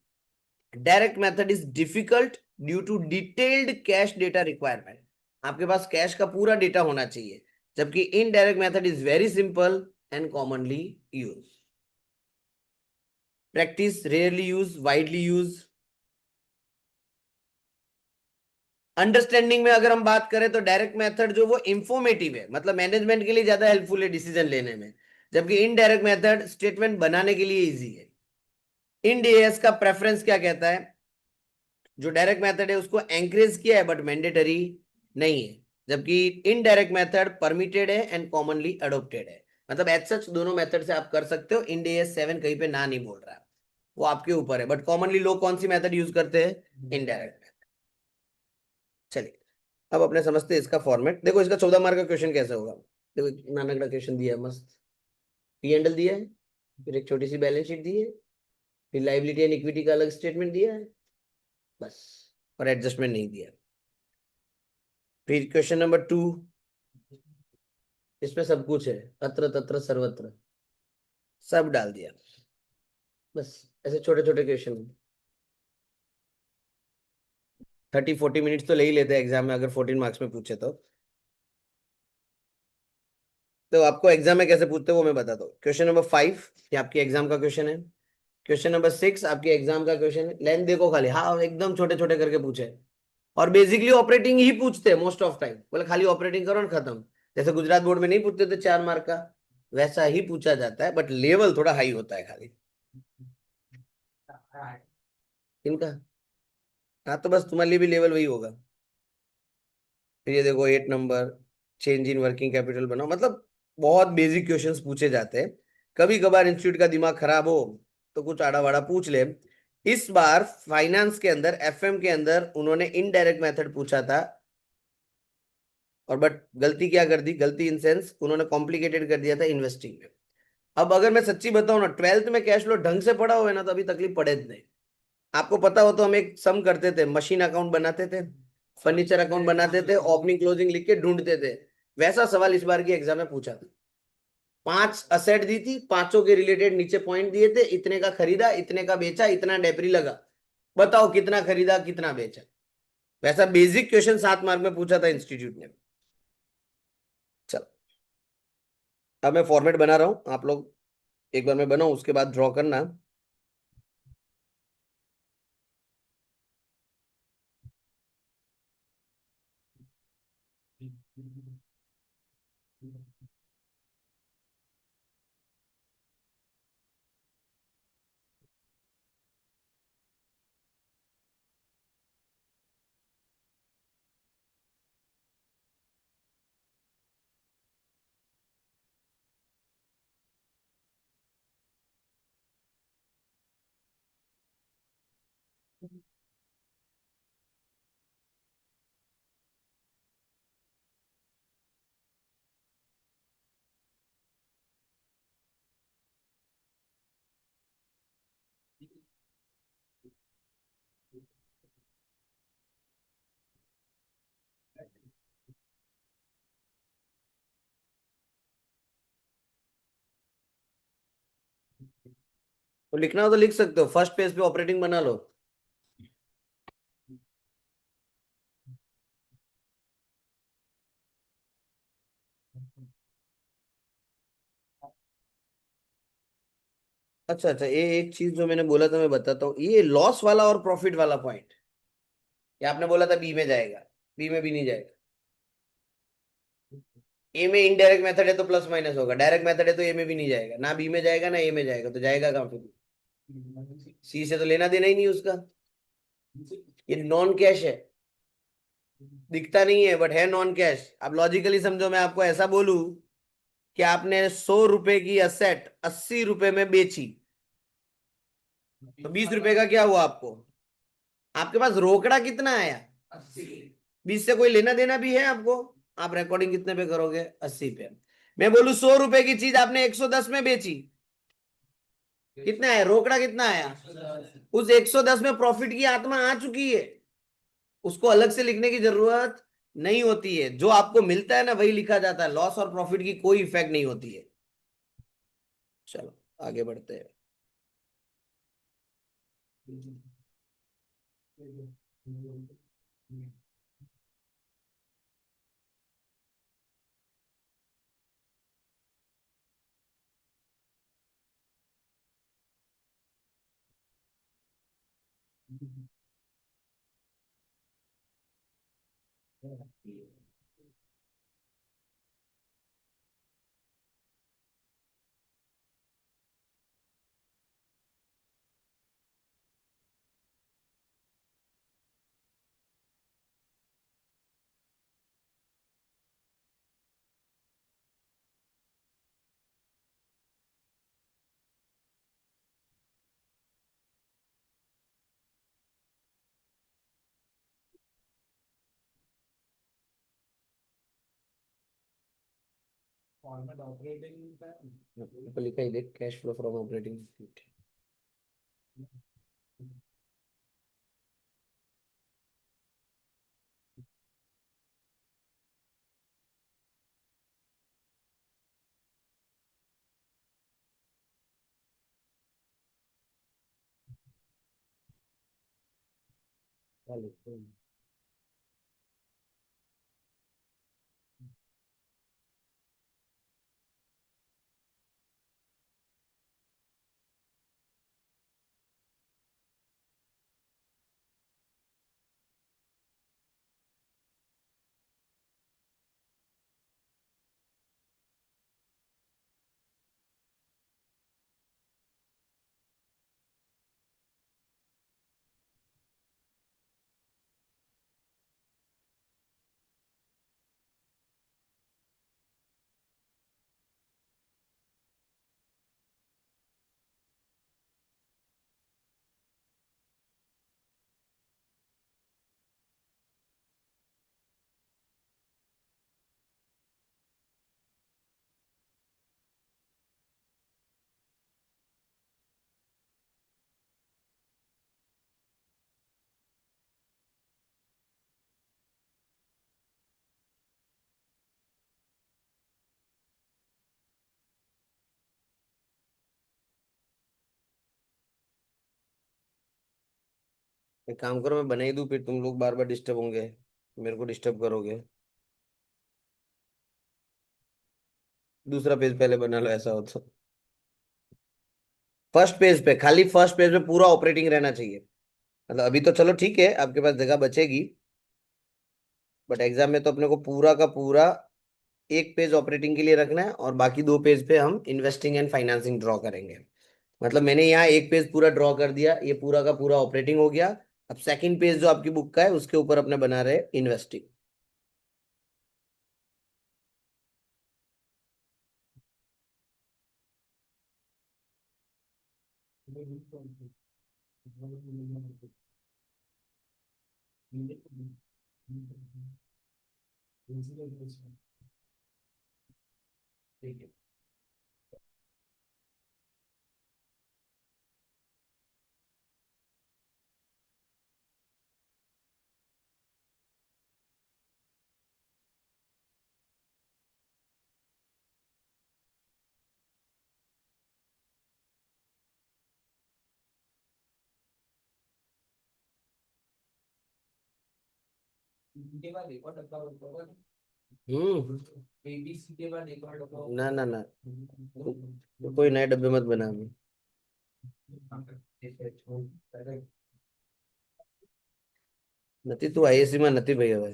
direct method is difficult due to detailed cash data requirement, आपके पास कैश का पूरा डेटा होना चाहिए, जबकि indirect method is very simple and commonly use. Practice, rarely use, widely use. Understanding में अगर हम बात करें तो डायरेक्ट मेथड जो वो इंफॉर्मेटिव है, मतलब मैनेजमेंट के लिए ज्यादा हेल्पफुल है डिसीजन लेने में, जबकि इनडायरेक्ट मेथड स्टेटमेंट बनाने के लिए इजी है। इंड एएस का प्रेफरेंस क्या कहता है, जो डायरेक्ट मेथड है उसको एंकरेज किया है बट मैंडेटरी नहीं है, जबकि इनडायरेक्ट मेथड परमिटेड है एंड कॉमनली अडोप्टेड है। मतलब एज सच दोनों मेथड से आप कर सकते हो, इंड एएस 7 कहीं पे ना नहीं बोल रहा है, वो आपके ऊपर है, बट कॉमनली लोग कौन सी मेथड यूज करते हैं, इनडायरेक्ट। चलिए अब अपने समझते हैं इसका फॉर्मेट। देखो इसका 14 मार्क का क्वेश्चन कैसे होगा। देखो एक नानकड़ा क्वेश्चन दिया है मस्त, पी एंडल दिया है, फिर एक छोटी सी बैलेंस शीट दी है, फिर लाइबिलिटी एंड इक्विटी का अलग स्टेटमेंट दिया है, बस, और एडजस्टमेंट नहीं दिया। फिर क्वेश्चन नंबर 2, इसमें सब कुछ है, अत्र तत्र सर्वत्र सब डाल दिया, बस। ऐसे छोटे छोटे क्वेश्चन, 30-40 मिनट्स तो ले ही लेते हैं एग्जाम में, अगर 14 मार्क्स में पूछे तो आपको एग्जाम में कैसे पूछते हैं वो मैं बताता हूँ। क्वेश्चन नंबर 5 ये आपके एग्जाम का क्वेश्चन है। क्वेश्चन नंबर 6 आपके एग्जाम का क्वेश्चन है। लेंथ देखो खाली, हाँ एकदम छोटे छोटे करके पूछे, और बेसिकली ऑपरेटिंग ही पूछते हैं मोस्ट ऑफ टाइम, बोले खाली ऑपरेटिंग करो ना खत्म। जैसे गुजरात बोर्ड में नहीं पूछते थे 4 मार्क का, वैसा ही पूछा जाता है, बट लेवल थोड़ा हाई होता है खाली इनका। हाँ तो बस तुम्हारे लिए भी लेवल वही होगा। फिर ये देखो 8 number, change in working capital बनाओ, मतलब बहुत बेसिक क्वेश्चंस पूछे जाते हैं। कभी कभार इंस्टीट्यूट का दिमाग खराब हो तो कुछ आड़ा वाड़ा पूछ ले। इस बार फाइनेंस के अंदर, एफएम के अंदर उन्होंने इनडायरेक्ट मेथड पूछा था, और बट गलती क्या कर दी, गलती इन सेंस उन्होंने कॉम्प्लिकेटेड कर दिया था इन्वेस्टिंग में। अब अगर मैं सच्ची बताऊं ना, 12th में कैश फ्लो ढंग से पढ़ा हुआ है ना तो अभी तकलीफ पड़े नहीं। आपको पता हो तो हम एक सम करते थे, मशीन अकाउंट बनाते थे, फर्नीचर अकाउंट बनाते थे, ओपनिंग क्लोजिंग लिख के ढूंढते थे। वैसा सवाल इस बार की एग्जाम में पूछा था। 5 असेट दी थी, पांचों के रिलेटेड नीचे पॉइंट दिए थे, इतने का खरीदा, इतने का बेचा, इतना डेप्री लगा, बताओ कितना खरीदा कितना बेचा। वैसा बेसिक क्वेश्चन 7 मार्क में पूछा था इंस्टीट्यूट ने। चलो अब मैं फॉर्मेट बना रहा हूँ, आप लोग एक बार मैं बनाऊं उसके बाद ड्रॉ करना। तो लिखना हो तो लिख सकते हो, फर्स्ट पेज पे ऑपरेटिंग बना लो। अच्छा अच्छा, ये एक चीज जो मैंने बोला था मैं बताता हूँ, ये लॉस वाला और प्रॉफिट वाला पॉइंट, ये आपने बोला था बी में जाएगा, बी में भी नहीं जाएगा। ए में इनडायरेक्ट मेथड है तो प्लस माइनस होगा, डायरेक्ट मेथड है तो ए में भी नहीं जाएगा, ना बी में जाएगा ना ए में जाएगा, तो जाएगा कहाँ पे? सी से तो लेना देना ही नहीं उसका, ये नॉन कैश है, दिखता नहीं है बट है नॉन कैश। अब लॉजिकली समझो, मैं आपको ऐसा बोलूं कि आपने 100 रुपए की असेट 80 रुपए में बेची, तो 20 रुपए का क्या हुआ आपको? आपके पास रोकड़ा कितना आया? 20 से कोई लेना देना भी है आपको? आप रिकॉर्डिंग कितने पे करोगे? 80 पे। मैं बोलूं 100 रुपए की चीज आपने 110 में बेची, कितना है रोकड़ा, कितना आया? उस 110 में प्रॉफिट की आत्मा आ चुकी है, उसको अलग से लिखने की जरूरत नहीं होती है, जो आपको मिलता है ना वही लिखा जाता है, लॉस और प्रॉफिट की कोई इफेक्ट नहीं होती है। चलो आगे बढ़ते हैं। तो लिखा ही देख, कैश फ्लो फ्रॉम ऑपरेटिंग। एक काम करो, मैं बना ही दूं, फिर तुम लोग बार बार डिस्टर्ब होंगे, मेरे को डिस्टर्ब करोगे। दूसरा पेज पहले बना लो ऐसा हो तो। फर्स्ट पेज पे, खाली फर्स्ट पेज पे पूरा ऑपरेटिंग रहना चाहिए। मतलब अभी तो चलो ठीक है, आपके पास जगह बचेगी, बट एग्जाम में तो अपने को पूरा का पूरा एक पेज ऑपरेटिंग के लिए रखना है, और बाकी 2 पेज पे हम इन्वेस्टिंग एंड फाइनेंसिंग ड्रॉ करेंगे। मतलब मैंने यहाँ एक पेज पूरा ड्रॉ कर दिया, ये पूरा का पूरा ऑपरेटिंग हो गया। अब सेकंड पेज जो आपकी बुक का है उसके ऊपर अपने बना रहे इन्वेस्टिंग। ठीक है। हम्म। ना ना ना, तो कोई नए डब्बे मत बना अभी। નથી તું આઈએસસી માં નથી ભાઈ હવે.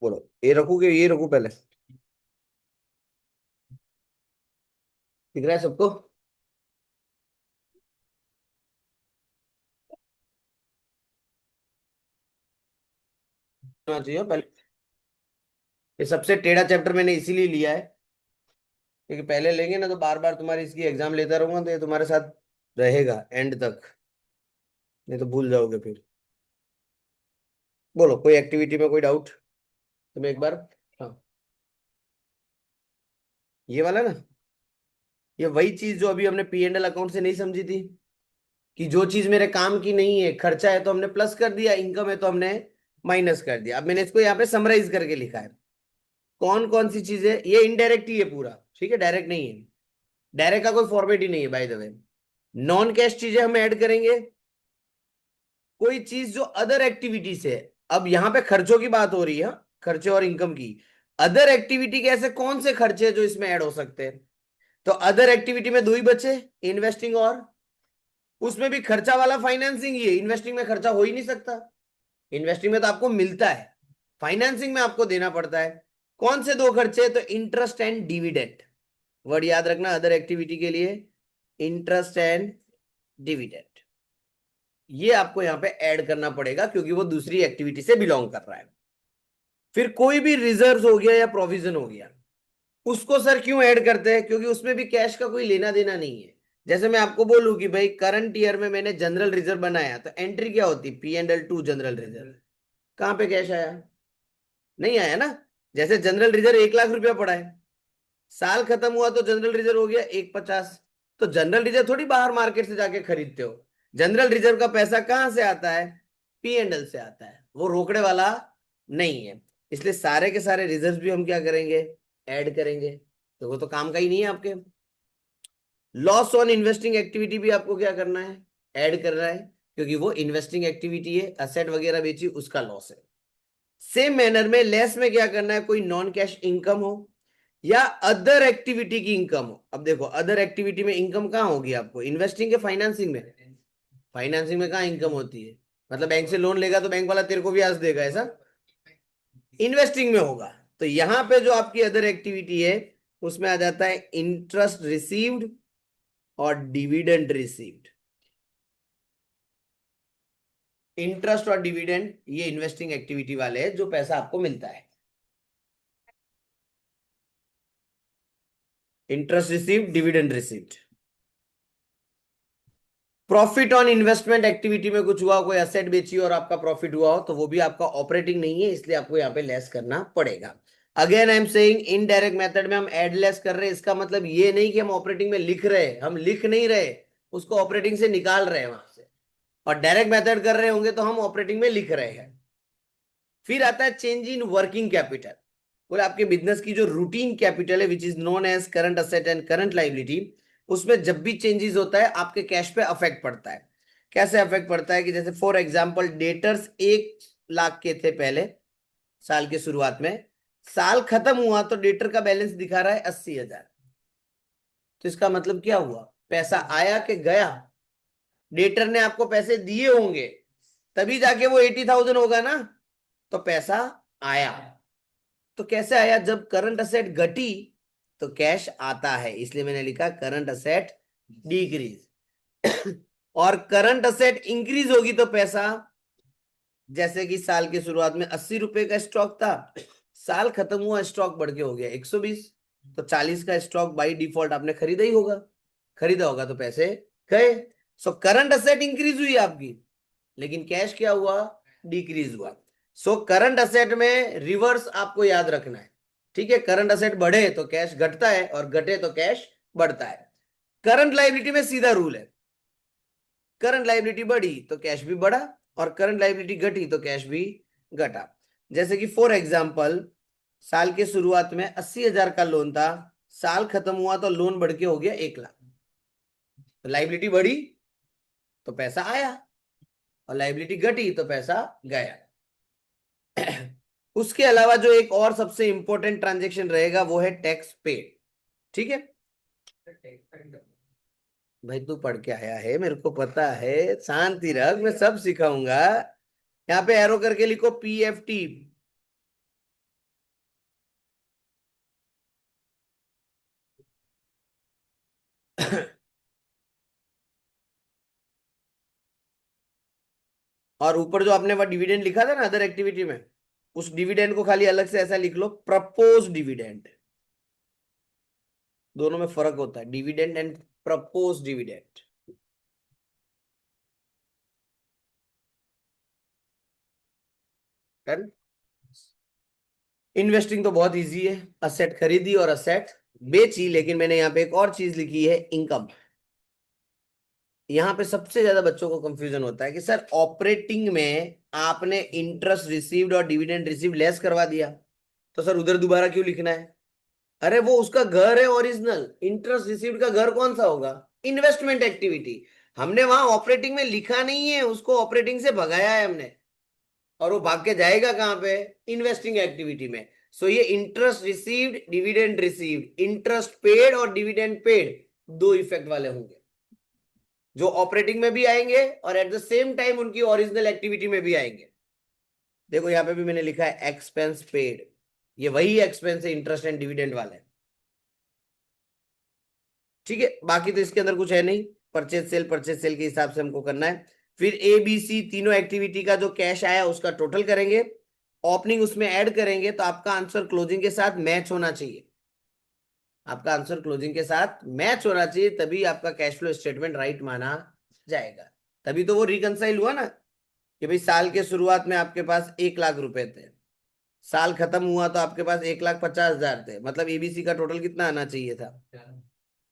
बोलो ये रखू कि ये रखू पहले. दिख रहा है सबको. होना चाहिए पहले. ये सबसे टेढ़ा चैप्टर मैंने इसीलिए लिया है क्योंकि पहले लेंगे ना तो बार बार तुम्हारी इसकी एग्जाम लेता रहूंगा तो ये तुम्हारे साथ रहेगा एंड तक. नहीं तो भूल जाओगे फिर. बोलो कोई एक्टिविटी में कोई डाउट तुम्हें एक बार. हाँ. ये वाला ना. ये वही चीज जो अभी हमने पी एंड एल अकाउंट से नहीं समझी थी कि जो चीज मेरे काम की नहीं है, खर्चा है तो हमने प्लस कर दिया, इनकम है तो हमने माइनस कर दिया. अब मैंने इसको यहाँ पे समराइज करके लिखा है. कौन कौन सी चीजें. ये इनडायरेक्ट ही है पूरा, ठीक है, डायरेक्ट नहीं है. डायरेक्ट का कोई फॉर्मेट ही नहीं है by the way. Non cash चीजें हम ऐड करेंगे. कोई चीज जो अदर एक्टिविटी से है. अब यहाँ पे खर्चों की बात हो रही है, हाँ, खर्चे और इनकम की. अदर एक्टिविटी के ऐसे कौन से खर्चे हैं जो इसमें ऐड हो सकते हैं. तो अदर एक्टिविटी में दो ही बचे, इन्वेस्टिंग और. उसमें भी खर्चा वाला फाइनेंसिंग ही है, इन्वेस्टिंग में खर्चा हो ही नहीं सकता. इन्वेस्टिंग में तो आपको मिलता है, फाइनेंसिंग में आपको देना पड़ता है. कौन से दो खर्चे. तो इंटरेस्ट एंड डिविडेंड. वर्ड याद रखना अदर एक्टिविटी के लिए. Interest and dividend. ये आपको यहां पे ऐड करना पड़ेगा क्योंकि वो दूसरी एक्टिविटी से बिलोंग कर रहा है. फिर कोई भी रिजर्व हो गया या प्रोविजन हो गया, उसको सर क्यों ऐड करते हैं. क्योंकि उसमें भी कैश का कोई लेना देना नहीं है. जैसे मैं आपको बोलूं कि भाई करंट ईयर में मैंने जनरल रिजर्व बनाया तो एंट्री क्या होती. P&L 2 general reserve. कहां पे कैश आया. नहीं आया ना. जैसे जनरल रिजर्व 1 लाख रुपया पड़ा है, साल खत्म हुआ तो जनरल रिजर्व हो गया 150. तो जनरल रिजर्व थोड़ी बाहर मार्केट से जाके खरीदते हो. जनरल रिजर्व का पैसा कहां से आता है. P&L से आता है, वो रोकड़े वाला नहीं है. इसलिए सारे के सारे रिजर्व भी हम क्या करेंगे, ऐड करेंगे. तो वो तो काम का ही नहीं है आपके. लॉस ऑन इन्वेस्टिंग एक्टिविटी भी आपको क्या करना है, ऐड करना है. क्योंकि वो इन्वेस्टिंग एक्टिविटी है, असेट वगैरह बेची उसका लॉस है. सेम मैनर में लेस में क्या करना है, कोई नॉन कैश इनकम हो या अदर एक्टिविटी की इनकम हो. अब देखो अदर एक्टिविटी में इनकम कहाँ होगी आपको, इन्वेस्टिंग के फाइनेंसिंग में. फाइनेंसिंग में कहाँ इनकम होती है. मतलब बैंक से लोन लेगा तो बैंक वाला तेरे को ब्याज देगा ऐसा. इन्वेस्टिंग में होगा. तो यहां पे जो आपकी अदर एक्टिविटी है उसमें आ जाता है इंटरेस्ट रिसीव्ड और डिविडेंड रिसीव्ड. इंटरेस्ट और डिविडेंड ये इन्वेस्टिंग एक्टिविटी वाले हैं जो पैसा आपको मिलता है. Interest received, dividend received. Profit on investment activity में कुछ हुआ, कोई एसेट बेची और आपका प्रॉफिट हुआ हो, तो वो भी आपका ऑपरेटिंग नहीं है, इसलिए आपको यहाँ पे लेस करना पड़ेगा। Again I am saying indirect method में हम एड लेस कर रहे हैं, इसका मतलब ये नहीं कि हम ऑपरेटिंग में लिख रहे हैं, हम लिख नहीं रहे, उसको ऑपरेटिंग से निकाल रहे हैं वहां से। और डायरेक्ट मेथड कर रहे होंगे तो हम ऑपरेटिंग में लिख रहे हैं। फिर आता है चेंज इन वर्किंग कैपिटल। बोले आपके बिजनेस की जो रूटीन कैपिटल है which is known as current asset and current liability, उसमें जब भी चेंजेस होता है आपके कैश पे अफेक्ट पड़ता है। कैसे अफेक्ट पड़ता है कि जैसे फॉर एग्जांपल डेटर्स 1 लाख के थे पहले साल के शुरुआत में, साल खत्म हुआ तो डेटर का बैलेंस दिखा रहा है 80,000। तो इसका मतलब क्या हुआ, पैसा आया कि गया? डेटर ने आपको पैसे दिए होंगे तभी जाके वो 80,000 होगा ना, तो पैसा आया। तो कैसे आया, जब करंट असेट घटी तो कैश आता है, इसलिए मैंने लिखा करंट असेट डिक्रीज। और करंट असेट इंक्रीज होगी तो पैसा, जैसे कि साल की शुरुआत में 80 रुपए का स्टॉक था, साल खत्म हुआ स्टॉक बढ़ के हो गया 120, तो 40 का स्टॉक बाय डिफॉल्ट आपने खरीदा ही होगा, खरीदा होगा तो पैसे गए। सो करंट असेट इंक्रीज हुई आपकी, लेकिन कैश क्या हुआ, डिक्रीज हुआ। सो करंट असेट में रिवर्स आपको याद रखना है, ठीक है? करंट असेट बढ़े तो कैश घटता है और घटे तो कैश बढ़ता है। करंट लाइबिलिटी में सीधा रूल है, करंट लाइबिलिटी बढ़ी तो कैश भी बढ़ा और करंट लाइबिलिटी घटी तो कैश भी घटा। जैसे कि फॉर एग्जाम्पल साल के शुरुआत में 80,000 का लोन था, साल खत्म हुआ तो लोन बढ़ के हो गया 1 लाख, तो लाइबिलिटी बढ़ी तो पैसा आया और लाइबिलिटी घटी तो पैसा गया। उसके अलावा जो एक और सबसे इंपॉर्टेंट ट्रांजेक्शन रहेगा वो है टैक्स पेड, ठीक है? भाई तू पढ़ के आया है, मेरे को पता है, शांति रख, मैं सब सिखाऊंगा। यहाँ पे एरो करके लिखो PFT। और ऊपर जो आपने वो डिविडेंड लिखा था ना अदर एक्टिविटी में, उस डिविडेंड को खाली अलग से ऐसा लिख लो, प्रपोज डिविडेंड। दोनों में फर्क होता है, dividend and propose dividend. Investing तो बहुत इजी है, असेट खरीदी और असेट बेची, लेकिन मैंने यहाँ पे एक और चीज लिखी है, इनकम। यहाँ पे सबसे ज्यादा बच्चों को कंफ्यूजन होता है कि सर ऑपरेटिंग में आपने इंटरेस्ट रिसीव्ड और डिविडेंड रिसीव्ड लेस करवा दिया, तो सर उधर दोबारा क्यों लिखना है? अरे वो उसका घर है ओरिजिनल, इंटरेस्ट रिसीव्ड का घर कौन सा होगा, इन्वेस्टमेंट एक्टिविटी। हमने वहां ऑपरेटिंग में लिखा नहीं है, उसको ऑपरेटिंग से भगाया है हमने, और वो भाग के जाएगा कहां पे, इन्वेस्टिंग एक्टिविटी में। सो ये interest received dividend received, interest paid और डिविडेंड पेड, दो इफेक्ट वाले होंगे जो ऑपरेटिंग में भी आएंगे और एट द सेम टाइम उनकी ओरिजिनल एक्टिविटी में भी आएंगे। देखो यहाँ पे भी मैंने लिखा है एक्सपेंस पेड, ये वही एक्सपेंस है इंटरेस्ट एंड डिविडेंड वाले, ठीक है? बाकी तो इसके अंदर कुछ है नहीं, परचेज सेल के हिसाब से हमको करना है। फिर ABC तीनों एक्टिविटी का जो कैश आया उसका टोटल करेंगे, ओपनिंग उसमें ऐड करेंगे, तो आपका आंसर क्लोजिंग के साथ मैच होना चाहिए, आपका आंसर क्लोजिंग के साथ मैच होना चाहिए, तभी आपका कैश फ्लो स्टेटमेंट राइट माना जाएगा। तभी तो वो रिकंसाइल हुआ ना, कि भाई साल के शुरुआत में आपके पास 1 लाख रुपए थे, साल खत्म हुआ तो आपके पास 1,50,000 थे, मतलब ABC का टोटल कितना आना चाहिए था?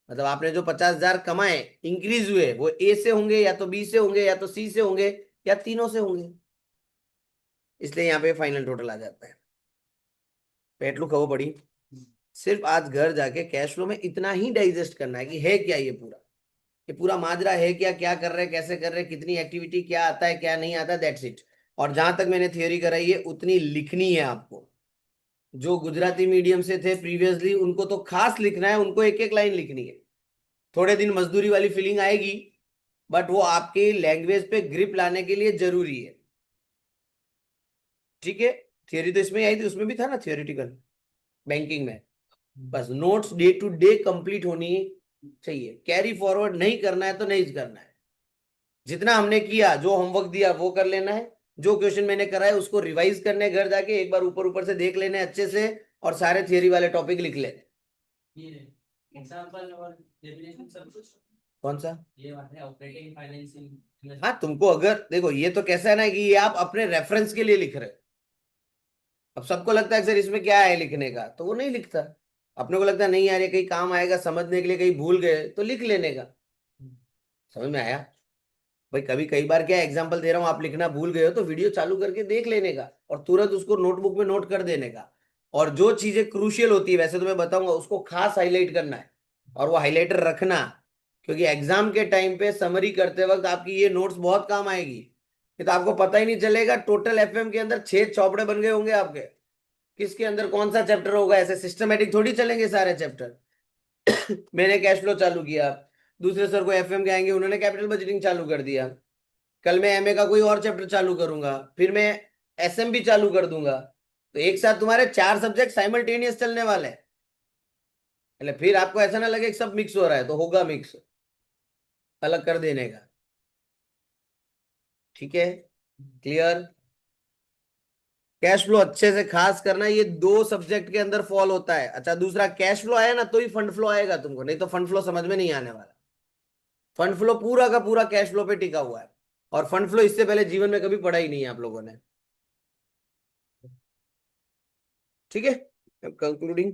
मतलब आपने जो 50,000 कमाए इंक्रीज हुए, वो A से होंगे या तो B से होंगे या तो C से होंगे या तीनों से होंगे, इसलिए यहाँ पे फाइनल टोटल आ जाता है। पेटलू खबो पड़ी, सिर्फ आज घर जाके कैश फ्लो में इतना ही डाइजेस्ट करना है कि है क्या ये पूरा माजरा है क्या, क्या कर रहे हैं, कैसे कर रहे हैं, कितनी एक्टिविटी, क्या आता है क्या नहीं आता, दैट्स इट। और जहां तक मैंने थियोरी कराई है उतनी लिखनी है आपको। जो गुजराती मीडियम से थे प्रीवियसली उनको तो खास लिखना है, उनको एक एक लाइन लिखनी है। थोड़े दिन मजदूरी वाली फीलिंग आएगी, बट वो आपके लैंग्वेज पे ग्रिप लाने के लिए जरूरी है, ठीक है? थियोरी तो इसमें आई थी, उसमें भी था ना थियोरिटिकल, बैंकिंग में। बस notes day to day complete होनी चाहिए, कैरी फॉरवर्ड नहीं करना है तो नहीं करना है। जितना हमने किया, जो होमवर्क दिया वो कर लेना है, जो क्वेश्चन मैंने कराए उसको रिवाइज करने, घर जाके एक बार ऊपर ऊपर से देख लेने अच्छे से, और सारे थियरी वाले टॉपिक लिख लेने। एग्जाम्पल और डेफिनेशन सब कुछ कौन सा? ये ऑपरेटिंग फाइनेंसिंग। हाँ, तुमको अगर देखो, ये तो कैसा है ना कि ये आप अपने रेफरेंस के लिए लिख रहे हो। अब सबको लगता है सर इसमें क्या है लिखने का, तो वो नहीं लिखता। अपने को लगता है नहीं यार ये कहीं काम आएगा समझने के लिए, कहीं भूल गए तो लिख लेने का। समझ में आया? भाई कभी कई बार क्या एग्जांपल दे रहा हूँ, आप लिखना भूल गए हो तो वीडियो चालू करके देख लेने का और तुरंत उसको नोटबुक में नोट कर देने का। और जो चीजें क्रूशियल होती है वैसे तो मैं बताऊंगा उसको खास हाईलाइट करना है, और वो हाईलाइटर रखना, क्योंकि एग्जाम के टाइम पे समरी करते वक्त आपकी ये नोट्स बहुत काम आएगी। ये तो आपको पता ही नहीं चलेगा टोटल एफएम के अंदर 6 चौपड़े बन गए होंगे आपके, किसके अंदर कौन सा चैप्टर होगा, ऐसे सिस्टमेटिक थोड़ी चलेंगे सारे चैप्टर। मैंने कैश फ्लो चालू किया, दूसरे सर को एफएम के आएंगे उन्होंने कैपिटल बजटिंग चालू कर दिया, कल मैं एमए का कोई और चैप्टर चालू करूंगा, फिर मैं एसएम भी चालू कर दूंगा, तो एक साथ तुम्हारे 4 सब्जेक्ट साइमल्टेनियस चलने वाले हैं। એટલે फिर आपको ऐसा ना लगे कि सब मिक्स हो रहा है, तो होगा मिक्स, अलग कर देने का। ठीक है, क्लियर? कैश फ्लो अच्छे से खास करना, ये 2 सब्जेक्ट के अंदर फॉल होता है। अच्छा, दूसरा कैश फ्लो आया ना तो ही फंड फ्लो आएगा तुमको, नहीं तो फंड फ्लो समझ में नहीं आने वाला। फंड फ्लो पूरा का पूरा कैश फ्लो पे टिका हुआ है, और फंड फ्लो इससे पहले जीवन में कभी पढ़ा ही नहीं है आप लोगों ने। ठीक है, कंक्लूडिंग